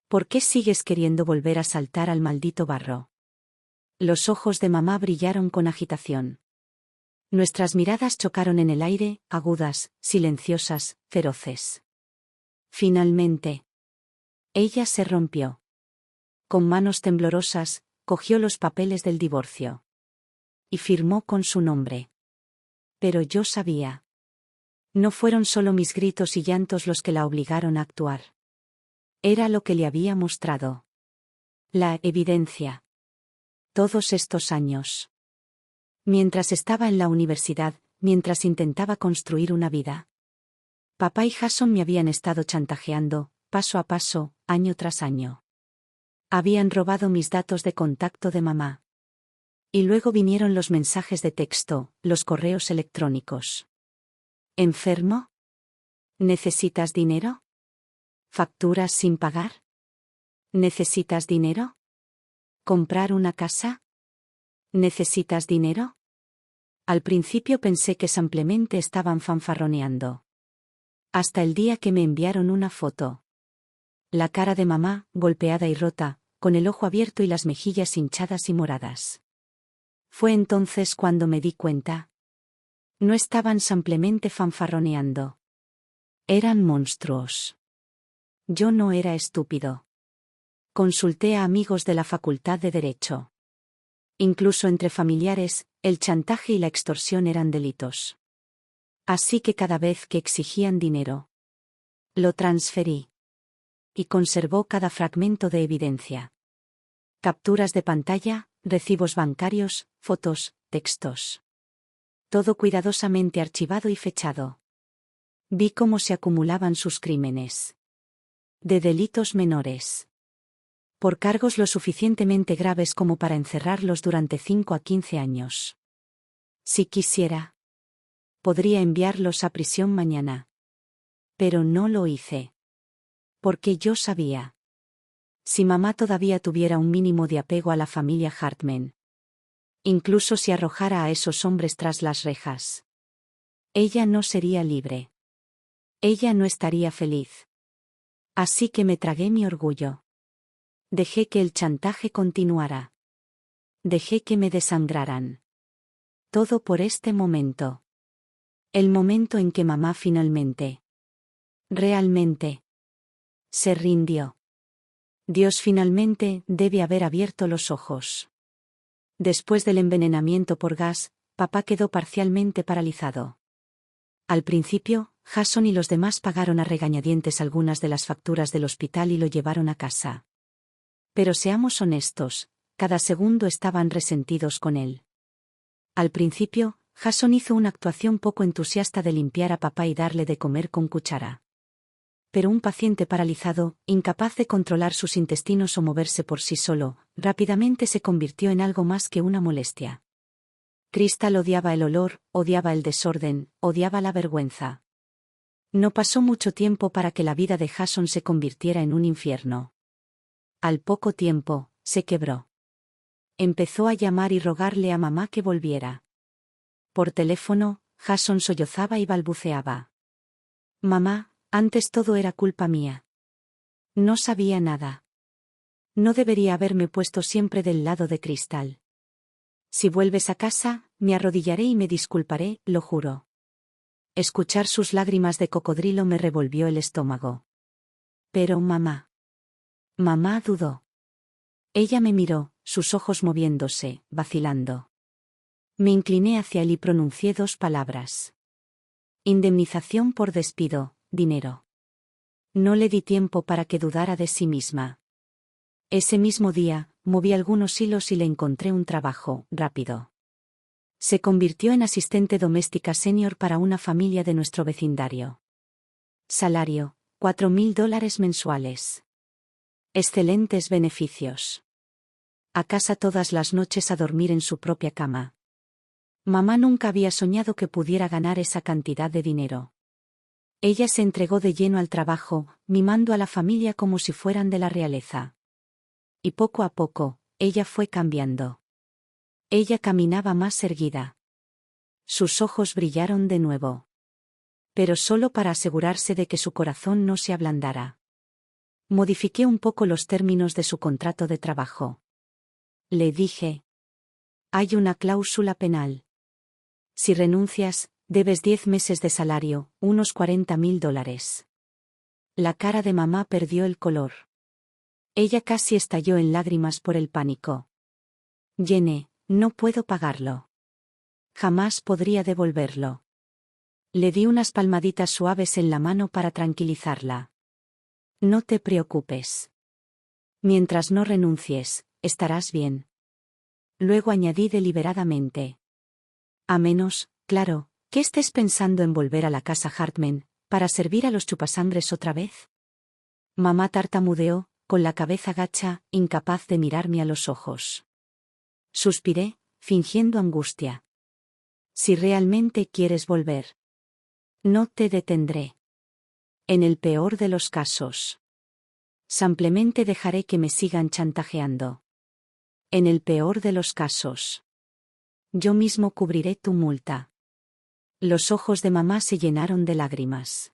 ¿Por qué sigues queriendo volver a saltar al maldito barro? Los ojos de mamá brillaron con agitación. Nuestras miradas chocaron en el aire, agudas, silenciosas, feroces. Finalmente. Ella se rompió. Con manos temblorosas, cogió los papeles del divorcio. Y firmó con su nombre. Pero yo sabía. No fueron solo mis gritos y llantos los que la obligaron a actuar. Era lo que le había mostrado. La evidencia. Todos estos años. Mientras estaba en la universidad, mientras intentaba construir una vida. Papá y Jason me habían estado chantajeando, paso a paso, año tras año. Habían robado mis datos de contacto de mamá. Y luego vinieron los mensajes de texto, los correos electrónicos. ¿Enfermo? ¿Necesitas dinero? ¿Facturas sin pagar? ¿Necesitas dinero? ¿Comprar una casa? ¿Necesitas dinero? Al principio pensé que simplemente estaban fanfarroneando. Hasta el día que me enviaron una foto. La cara de mamá, golpeada y rota, con el ojo abierto y las mejillas hinchadas y moradas. Fue entonces cuando me di cuenta. No estaban simplemente fanfarroneando. Eran monstruos. Yo no era estúpido. Consulté a amigos de la Facultad de Derecho. Incluso entre familiares, el chantaje y la extorsión eran delitos. Así que cada vez que exigían dinero, lo transferí. Y conservó cada fragmento de evidencia. Capturas de pantalla, recibos bancarios, fotos, textos. Todo cuidadosamente archivado y fechado. Vi cómo se acumulaban sus crímenes. De delitos menores. Por cargos lo suficientemente graves como para encerrarlos durante 5 a 15 años. Si quisiera, podría enviarlos a prisión mañana. Pero no lo hice. Porque yo sabía. Si mamá todavía tuviera un mínimo de apego a la familia Hartman. Incluso si arrojara a esos hombres tras las rejas. Ella no sería libre. Ella no estaría feliz. Así que me tragué mi orgullo. Dejé que el chantaje continuara. Dejé que me desangraran. Todo por este momento. El momento en que mamá finalmente. Realmente. Se rindió. Dios finalmente debe haber abierto los ojos. Después del envenenamiento por gas, papá quedó parcialmente paralizado. Al principio, Jason y los demás pagaron a regañadientes algunas de las facturas del hospital y lo llevaron a casa. Pero seamos honestos, cada segundo estaban resentidos con él. Al principio, Jason hizo una actuación poco entusiasta de limpiar a papá y darle de comer con cuchara. Pero un paciente paralizado, incapaz de controlar sus intestinos o moverse por sí solo, rápidamente se convirtió en algo más que una molestia. Crystal odiaba el olor, odiaba el desorden, odiaba la vergüenza. No pasó mucho tiempo para que la vida de Jason se convirtiera en un infierno. Al poco tiempo, se quebró. Empezó a llamar y rogarle a mamá que volviera. Por teléfono, Jason sollozaba y balbuceaba. Mamá, antes todo era culpa mía. No sabía nada. No debería haberme puesto siempre del lado de Crystal. Si vuelves a casa, me arrodillaré y me disculparé, lo juro. Escuchar sus lágrimas de cocodrilo me revolvió el estómago. Pero mamá. Mamá dudó. Ella me miró, sus ojos moviéndose, vacilando. Me incliné hacia él y pronuncié 2 palabras. Indemnización por despido, dinero. No le di tiempo para que dudara de sí misma. Ese mismo día, moví algunos hilos y le encontré un trabajo, rápido. Se convirtió en asistente doméstica senior para una familia de nuestro vecindario. Salario, $4.000 mensuales. Excelentes beneficios. A casa todas las noches a dormir en su propia cama. Mamá nunca había soñado que pudiera ganar esa cantidad de dinero. Ella se entregó de lleno al trabajo, mimando a la familia como si fueran de la realeza. Y poco a poco, ella fue cambiando. Ella caminaba más erguida. Sus ojos brillaron de nuevo. Pero solo para asegurarse de que su corazón no se ablandara. Modifiqué un poco los términos de su contrato de trabajo. Le dije: hay una cláusula penal. Si renuncias, debes 10 meses de salario, unos $40.000. La cara de mamá perdió el color. Ella casi estalló en lágrimas por el pánico. Jenny, no puedo pagarlo. Jamás podría devolverlo. Le di unas palmaditas suaves en la mano para tranquilizarla. No te preocupes. Mientras no renuncies, estarás bien. Luego añadí deliberadamente: a menos, claro, que estés pensando en volver a la casa Hartman, para servir a los chupasangres otra vez. Mamá tartamudeó, con la cabeza gacha, incapaz de mirarme a los ojos. Suspiré, fingiendo angustia. Si realmente quieres volver, no te detendré. En el peor de los casos, simplemente dejaré que me sigan chantajeando. En el peor de los casos, yo mismo cubriré tu multa. Los ojos de mamá se llenaron de lágrimas.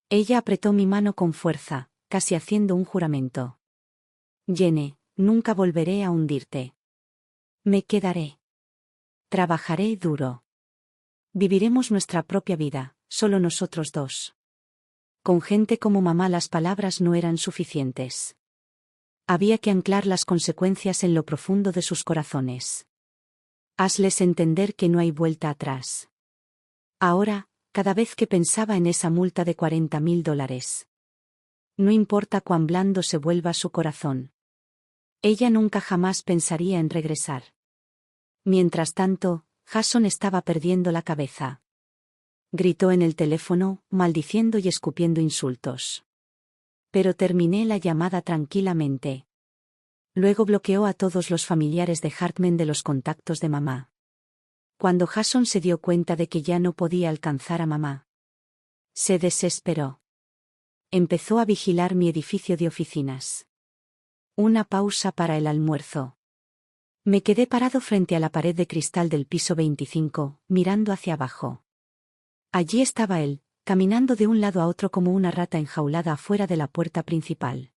Ella apretó mi mano con fuerza, casi haciendo un juramento. Jenny, nunca volveré a hundirte. Me quedaré. Trabajaré duro. Viviremos nuestra propia vida, solo nosotros dos. Con gente como mamá las palabras no eran suficientes. Había que anclar las consecuencias en lo profundo de sus corazones. Hazles entender que no hay vuelta atrás. Ahora, cada vez que pensaba en esa multa de $40.000. No importa cuán blando se vuelva su corazón. Ella nunca jamás pensaría en regresar. Mientras tanto, Jason estaba perdiendo la cabeza. Gritó en el teléfono, maldiciendo y escupiendo insultos. Pero terminé la llamada tranquilamente. Luego bloqueó a todos los familiares de Hartman de los contactos de mamá. Cuando Jason se dio cuenta de que ya no podía alcanzar a mamá, se desesperó. Empezó a vigilar mi edificio de oficinas. Una pausa para el almuerzo. Me quedé parado frente a la pared de cristal del piso 25, mirando hacia abajo. Allí estaba él, caminando de un lado a otro como una rata enjaulada afuera de la puerta principal.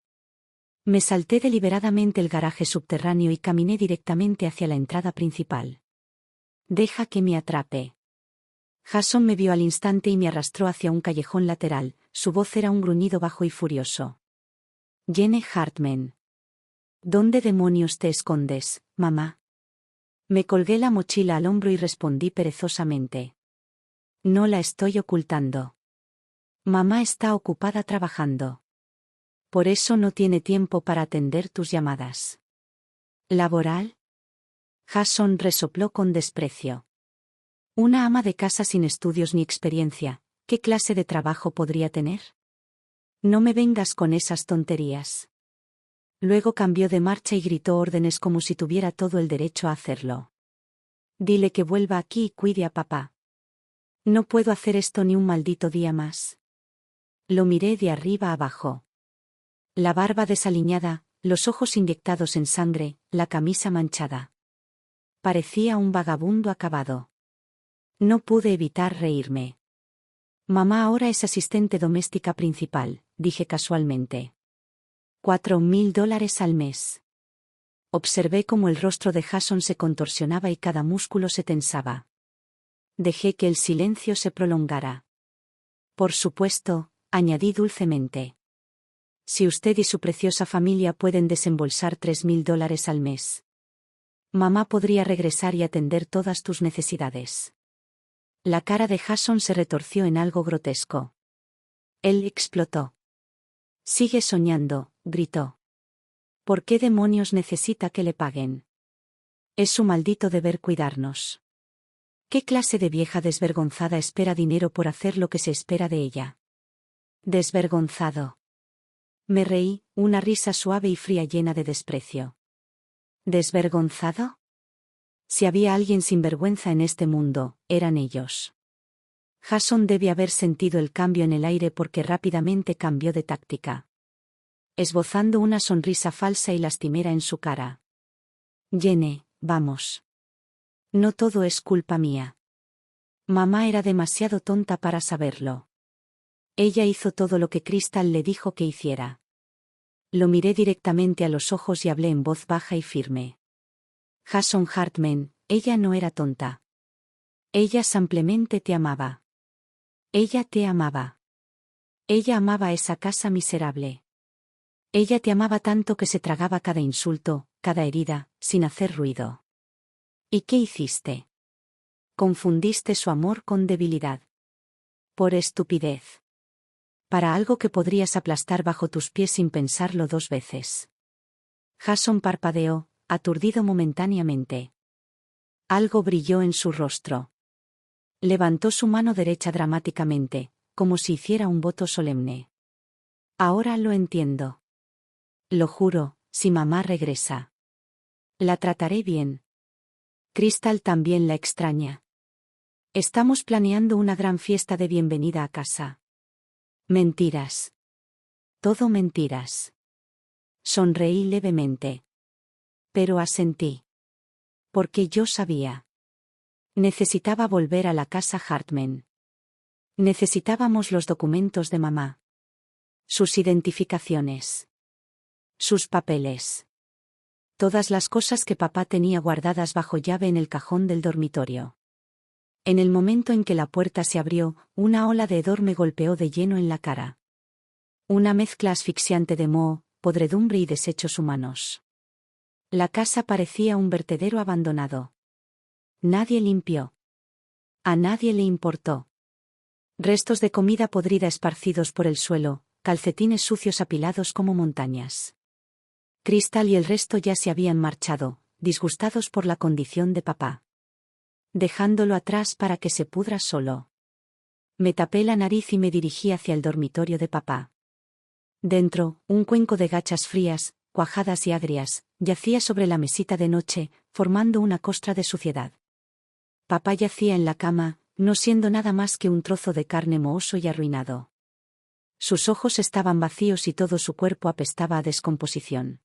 Me salté deliberadamente el garaje subterráneo y caminé directamente hacia la entrada principal. Deja que me atrape. Jason me vio al instante y me arrastró hacia un callejón lateral, su voz era un gruñido bajo y furioso. Jenny Hartman. ¿Dónde demonios te escondes, mamá? Me colgué la mochila al hombro y respondí perezosamente. No la estoy ocultando. Mamá está ocupada trabajando. Por eso no tiene tiempo para atender tus llamadas. ¿Laboral? Jason resopló con desprecio. Una ama de casa sin estudios ni experiencia, ¿qué clase de trabajo podría tener? No me vengas con esas tonterías. Luego cambió de marcha y gritó órdenes como si tuviera todo el derecho a hacerlo. Dile que vuelva aquí y cuide a papá. No puedo hacer esto ni un maldito día más. Lo miré de arriba abajo. La barba desaliñada, los ojos inyectados en sangre, la camisa manchada. Parecía un vagabundo acabado. No pude evitar reírme. Mamá ahora es asistente doméstica principal, dije casualmente. $4.000 al mes. Observé cómo el rostro de Jason se contorsionaba y cada músculo se tensaba. Dejé que el silencio se prolongara. Por supuesto, añadí dulcemente. Si usted y su preciosa familia pueden desembolsar $3.000 al mes, mamá podría regresar y atender todas tus necesidades. La cara de Jason se retorció en algo grotesco. Él explotó. Sigue soñando, gritó. ¿Por qué demonios necesita que le paguen? Es su maldito deber cuidarnos. ¿Qué clase de vieja desvergonzada espera dinero por hacer lo que se espera de ella? Desvergonzado. Me reí, una risa suave y fría llena de desprecio. ¿Desvergonzado? Si había alguien sin vergüenza en este mundo, eran ellos. Jason debe haber sentido el cambio en el aire porque rápidamente cambió de táctica. Esbozando una sonrisa falsa y lastimera en su cara. Jenny, vamos. No todo es culpa mía. Mamá era demasiado tonta para saberlo. Ella hizo todo lo que Crystal le dijo que hiciera. Lo miré directamente a los ojos y hablé en voz baja y firme. Jason Hartman, ella no era tonta. Ella simplemente te amaba. Ella te amaba. Ella amaba esa casa miserable. Ella te amaba tanto que se tragaba cada insulto, cada herida, sin hacer ruido. ¿Y qué hiciste? Confundiste su amor con debilidad. Por estupidez. Para algo que podrías aplastar bajo tus pies sin pensarlo 2 veces. Jason parpadeó, aturdido momentáneamente. Algo brilló en su rostro. Levantó su mano derecha dramáticamente, como si hiciera un voto solemne. Ahora lo entiendo. Lo juro, si mamá regresa. La trataré bien. Crystal también la extraña. Estamos planeando una gran fiesta de bienvenida a casa. Mentiras. Todo mentiras. Sonreí levemente. Pero asentí. Porque yo sabía. Necesitaba volver a la casa Hartman. Necesitábamos los documentos de mamá. Sus identificaciones. Sus papeles. Todas las cosas que papá tenía guardadas bajo llave en el cajón del dormitorio. En el momento en que la puerta se abrió, una ola de hedor me golpeó de lleno en la cara. Una mezcla asfixiante de moho, podredumbre y desechos humanos. La casa parecía un vertedero abandonado. Nadie limpió. A nadie le importó. Restos de comida podrida esparcidos por el suelo, calcetines sucios apilados como montañas. Crystal y el resto ya se habían marchado, disgustados por la condición de papá. Dejándolo atrás para que se pudra solo. Me tapé la nariz y me dirigí hacia el dormitorio de papá. Dentro, un cuenco de gachas frías, cuajadas y agrias, yacía sobre la mesita de noche, formando una costra de suciedad. Papá yacía en la cama, no siendo nada más que un trozo de carne mohoso y arruinado. Sus ojos estaban vacíos y todo su cuerpo apestaba a descomposición.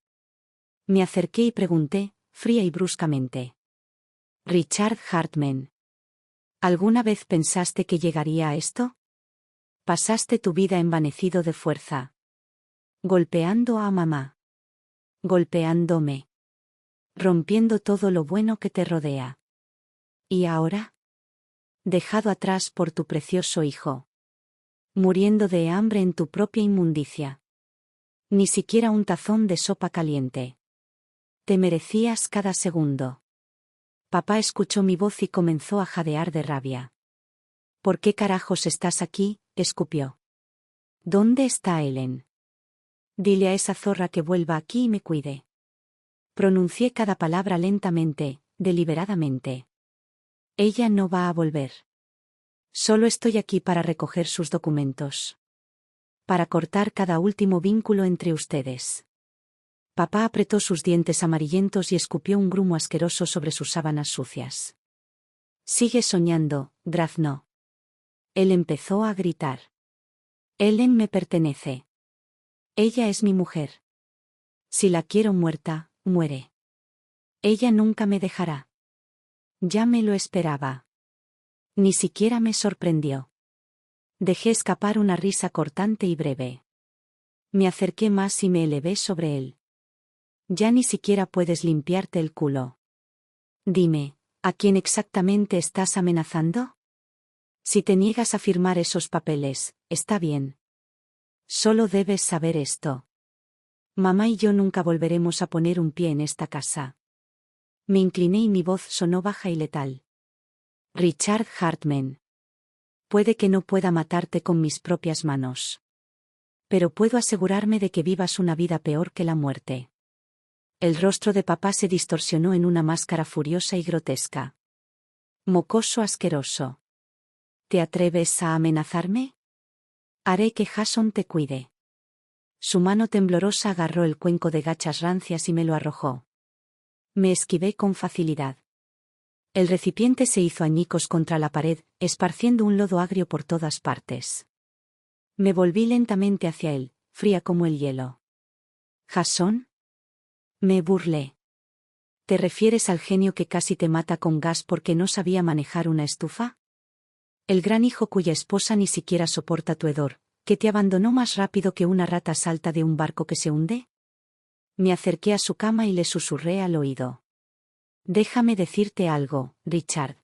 Me acerqué y pregunté, fría y bruscamente. Richard Hartman. ¿Alguna vez pensaste que llegaría a esto? Pasaste tu vida envanecido de fuerza. Golpeando a mamá. Golpeándome. Rompiendo todo lo bueno que te rodea. ¿Y ahora? Dejado atrás por tu precioso hijo. Muriendo de hambre en tu propia inmundicia. Ni siquiera un tazón de sopa caliente. Te merecías cada segundo. Papá escuchó mi voz y comenzó a jadear de rabia. ¿Por qué carajos estás aquí?, escupió. ¿Dónde está Ellen? Dile a esa zorra que vuelva aquí y me cuide. Pronuncié cada palabra lentamente, deliberadamente. Ella no va a volver. Solo estoy aquí para recoger sus documentos. Para cortar cada último vínculo entre ustedes. Papá apretó sus dientes amarillentos y escupió un grumo asqueroso sobre sus sábanas sucias. Sigue soñando, Grazno. Él empezó a gritar. Ellen me pertenece. Ella es mi mujer. Si la quiero muerta, muere. Ella nunca me dejará. Ya me lo esperaba. Ni siquiera me sorprendió. Dejé escapar una risa cortante y breve. Me acerqué más y me elevé sobre él. Ya ni siquiera puedes limpiarte el culo. Dime, ¿a quién exactamente estás amenazando? Si te niegas a firmar esos papeles, está bien. Solo debes saber esto. Mamá y yo nunca volveremos a poner un pie en esta casa. Me incliné y mi voz sonó baja y letal. Richard Hartman. Puede que no pueda matarte con mis propias manos. Pero puedo asegurarme de que vivas una vida peor que la muerte. El rostro de papá se distorsionó en una máscara furiosa y grotesca. Mocoso asqueroso. ¿Te atreves a amenazarme? Haré que Jason te cuide. Su mano temblorosa agarró el cuenco de gachas rancias y me lo arrojó. Me esquivé con facilidad. El recipiente se hizo añicos contra la pared, esparciendo un lodo agrio por todas partes. Me volví lentamente hacia él, fría como el hielo. ¿Jason? Me burlé. ¿Te refieres al genio que casi te mata con gas porque no sabía manejar una estufa? El gran hijo cuya esposa ni siquiera soporta tu hedor, que te abandonó más rápido que una rata salta de un barco que se hunde. Me acerqué a su cama y le susurré al oído. Déjame decirte algo, Richard.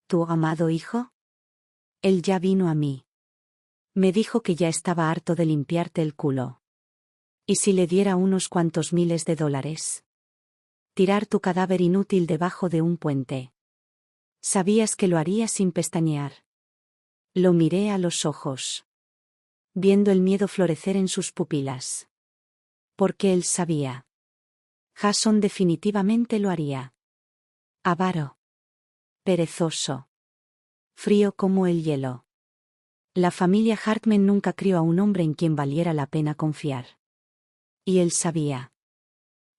¿Tu amado hijo? Él ya vino a mí. Me dijo que ya estaba harto de limpiarte el culo. ¿Y si le diera unos cuantos miles de dólares? Tirar tu cadáver inútil debajo de un puente. Sabías que lo haría sin pestañear. Lo miré a los ojos, viendo el miedo florecer en sus pupilas. Porque él sabía. Jason definitivamente lo haría. Avaro. Perezoso. Frío como el hielo. La familia Hartman nunca crió a un hombre en quien valiera la pena confiar. Y él sabía.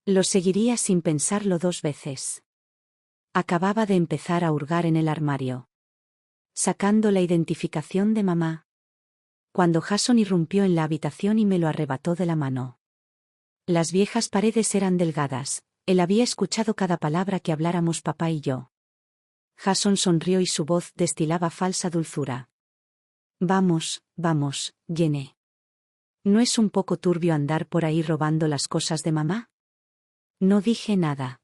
Lo seguiría sin pensarlo dos veces. Acababa de empezar a hurgar en el armario, sacando la identificación de mamá, cuando Jason irrumpió en la habitación y me lo arrebató de la mano. Las viejas paredes eran delgadas, él había escuchado cada palabra que habláramos papá y yo. Jason sonrió y su voz destilaba falsa dulzura. Vamos, vamos, Jenny. ¿No es un poco turbio andar por ahí robando las cosas de mamá? No dije nada.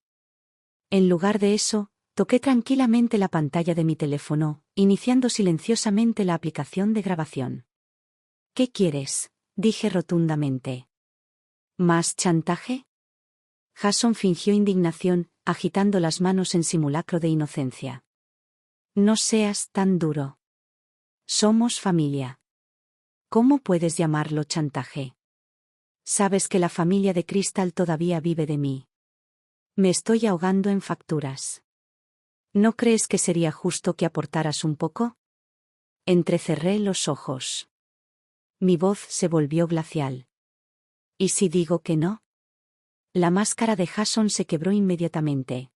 En lugar de eso, toqué tranquilamente la pantalla de mi teléfono, iniciando silenciosamente la aplicación de grabación. ¿Qué quieres?, dije rotundamente. ¿Más chantaje? Jason fingió indignación, agitando las manos en simulacro de inocencia. No seas tan duro. Somos familia. ¿Cómo puedes llamarlo chantaje? Sabes que la familia de Crystal todavía vive de mí. Me estoy ahogando en facturas. ¿No crees que sería justo que aportaras un poco? Entrecerré los ojos. Mi voz se volvió glacial. ¿Y si digo que no? La máscara de Jason se quebró inmediatamente.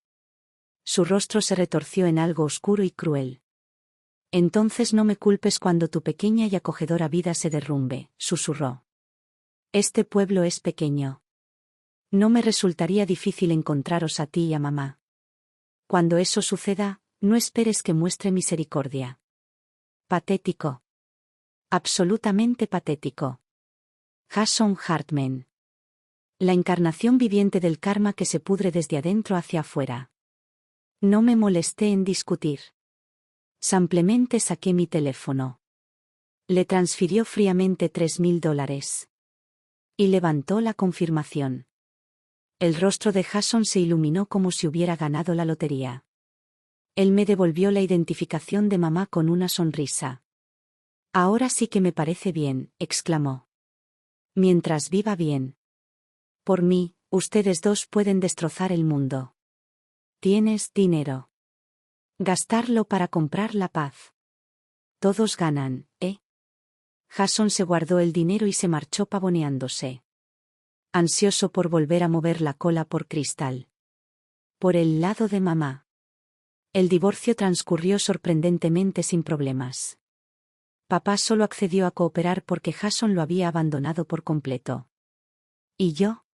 Su rostro se retorció en algo oscuro y cruel. Entonces no me culpes cuando tu pequeña y acogedora vida se derrumbe, susurró. Este pueblo es pequeño. No me resultaría difícil encontraros a ti y a mamá. Cuando eso suceda, no esperes que muestre misericordia. Patético. Absolutamente patético. Jason Hartman. La encarnación viviente del karma que se pudre desde adentro hacia afuera. No me molesté en discutir. Simplemente saqué mi teléfono. Le transfirió fríamente $3,000. Y levantó la confirmación. El rostro de Jason se iluminó como si hubiera ganado la lotería. Él me devolvió la identificación de mamá con una sonrisa. Ahora sí que me parece bien, exclamó. Mientras viva bien. Por mí, ustedes dos pueden destrozar el mundo. Tienes dinero. Gastarlo para comprar la paz. Todos ganan, ¿eh? Jason se guardó el dinero y se marchó pavoneándose. Ansioso por volver a mover la cola por Crystal. Por el lado de mamá. El divorcio transcurrió sorprendentemente sin problemas. Papá solo accedió a cooperar porque Jason lo había abandonado por completo. ¿Y yo?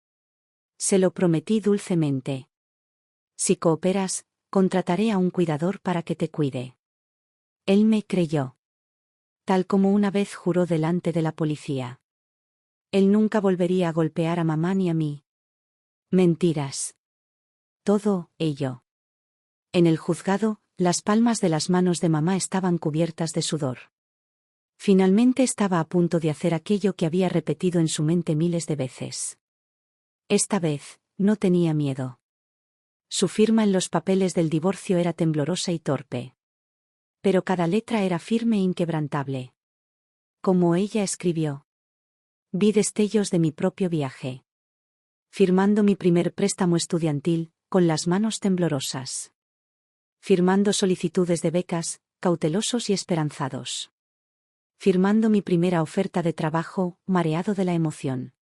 Se lo prometí dulcemente. Si cooperas, contrataré a un cuidador para que te cuide. Él me creyó. Tal como una vez juró delante de la policía. Él nunca volvería a golpear a mamá ni a mí. Mentiras. Todo ello. En el juzgado, las palmas de las manos de mamá estaban cubiertas de sudor. Finalmente estaba a punto de hacer aquello que había repetido en su mente miles de veces. Esta vez, no tenía miedo. Su firma en los papeles del divorcio era temblorosa y torpe. Pero cada letra era firme e inquebrantable. Como ella escribió. Vi destellos de mi propio viaje. Firmando mi primer préstamo estudiantil, con las manos temblorosas. Firmando solicitudes de becas, cautelosos y esperanzados. Firmando mi primera oferta de trabajo, mareado de la emoción.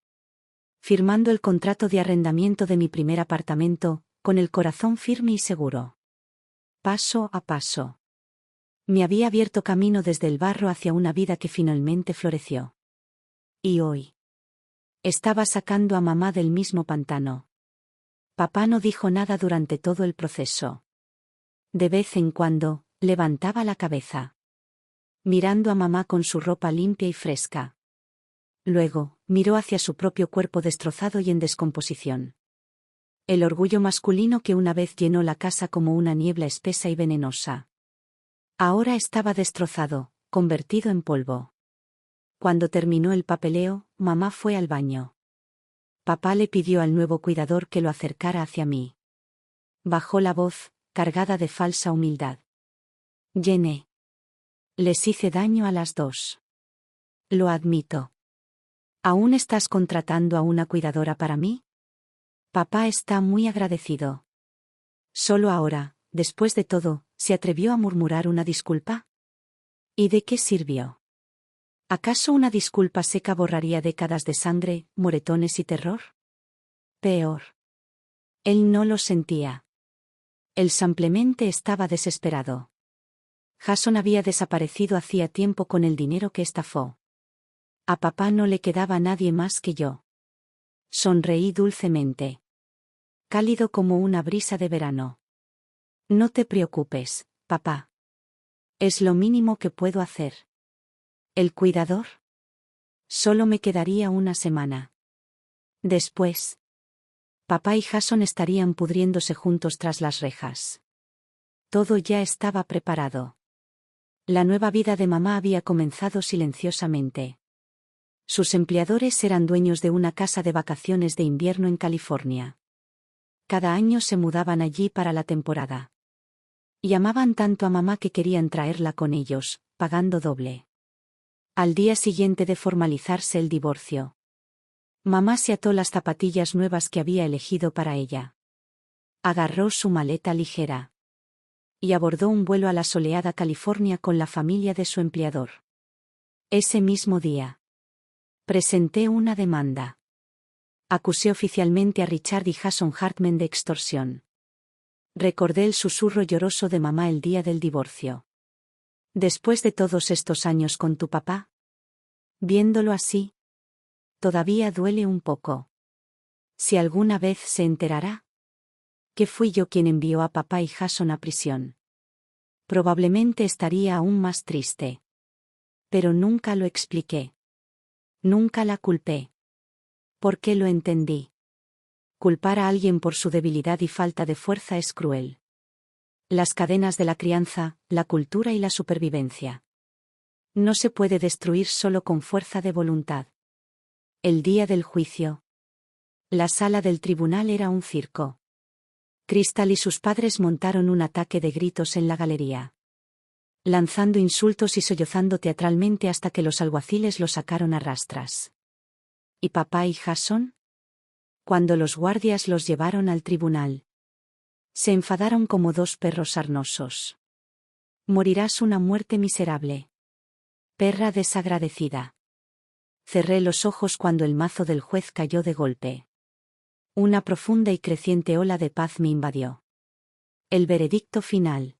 Firmando el contrato de arrendamiento de mi primer apartamento, con el corazón firme y seguro. Paso a paso. Me había abierto camino desde el barro hacia una vida que finalmente floreció. Y hoy. Estaba sacando a mamá del mismo pantano. Papá no dijo nada durante todo el proceso. De vez en cuando, levantaba la cabeza. Mirando a mamá con su ropa limpia y fresca. Luego, miró hacia su propio cuerpo destrozado y en descomposición. El orgullo masculino que una vez llenó la casa como una niebla espesa y venenosa. Ahora estaba destrozado, convertido en polvo. Cuando terminó el papeleo, mamá fue al baño. Papá le pidió al nuevo cuidador que lo acercara hacia mí. Bajó la voz, cargada de falsa humildad. Llené. Les hice daño a las dos. Lo admito. ¿Aún estás contratando a una cuidadora para mí? Papá está muy agradecido. Solo ahora, después de todo, se atrevió a murmurar una disculpa. ¿Y de qué sirvió? ¿Acaso una disculpa seca borraría décadas de sangre, moretones y terror? Peor. Él no lo sentía. Él simplemente estaba desesperado. Jason había desaparecido hacía tiempo con el dinero que estafó. A papá no le quedaba nadie más que yo. Sonreí dulcemente. Cálido como una brisa de verano. No te preocupes, papá. Es lo mínimo que puedo hacer. ¿El cuidador? Solo me quedaría una semana. Después. Papá y Jason estarían pudriéndose juntos tras las rejas. Todo ya estaba preparado. La nueva vida de mamá había comenzado silenciosamente. Sus empleadores eran dueños de una casa de vacaciones de invierno en California. Cada año se mudaban allí para la temporada. Y amaban tanto a mamá que querían traerla con ellos, pagando doble. Al día siguiente de formalizarse el divorcio, mamá se ató las zapatillas nuevas que había elegido para ella. Agarró su maleta ligera. Y abordó un vuelo a la soleada California con la familia de su empleador. Ese mismo día. Presenté una demanda. Acusé oficialmente a Richard y Jason Hartman de extorsión. Recordé el susurro lloroso de mamá el día del divorcio. Después de todos estos años con tu papá. Viéndolo así. Todavía duele un poco. Si alguna vez se enterará. Que fui yo quien envió a papá y Jason a prisión. Probablemente estaría aún más triste. Pero nunca lo expliqué. Nunca la culpé. ¿Por qué lo entendí? Culpar a alguien por su debilidad y falta de fuerza es cruel. Las cadenas de la crianza, la cultura y la supervivencia. No se puede destruir solo con fuerza de voluntad. El día del juicio. La sala del tribunal era un circo. Crystal y sus padres montaron un ataque de gritos en la galería. Lanzando insultos y sollozando teatralmente hasta que los alguaciles lo sacaron a rastras. ¿Y papá y Jason? Cuando los guardias los llevaron al tribunal. Se enfadaron como dos perros sarnosos. Morirás una muerte miserable. Perra desagradecida. Cerré los ojos cuando el mazo del juez cayó de golpe. Una profunda y creciente ola de paz me invadió. El veredicto final.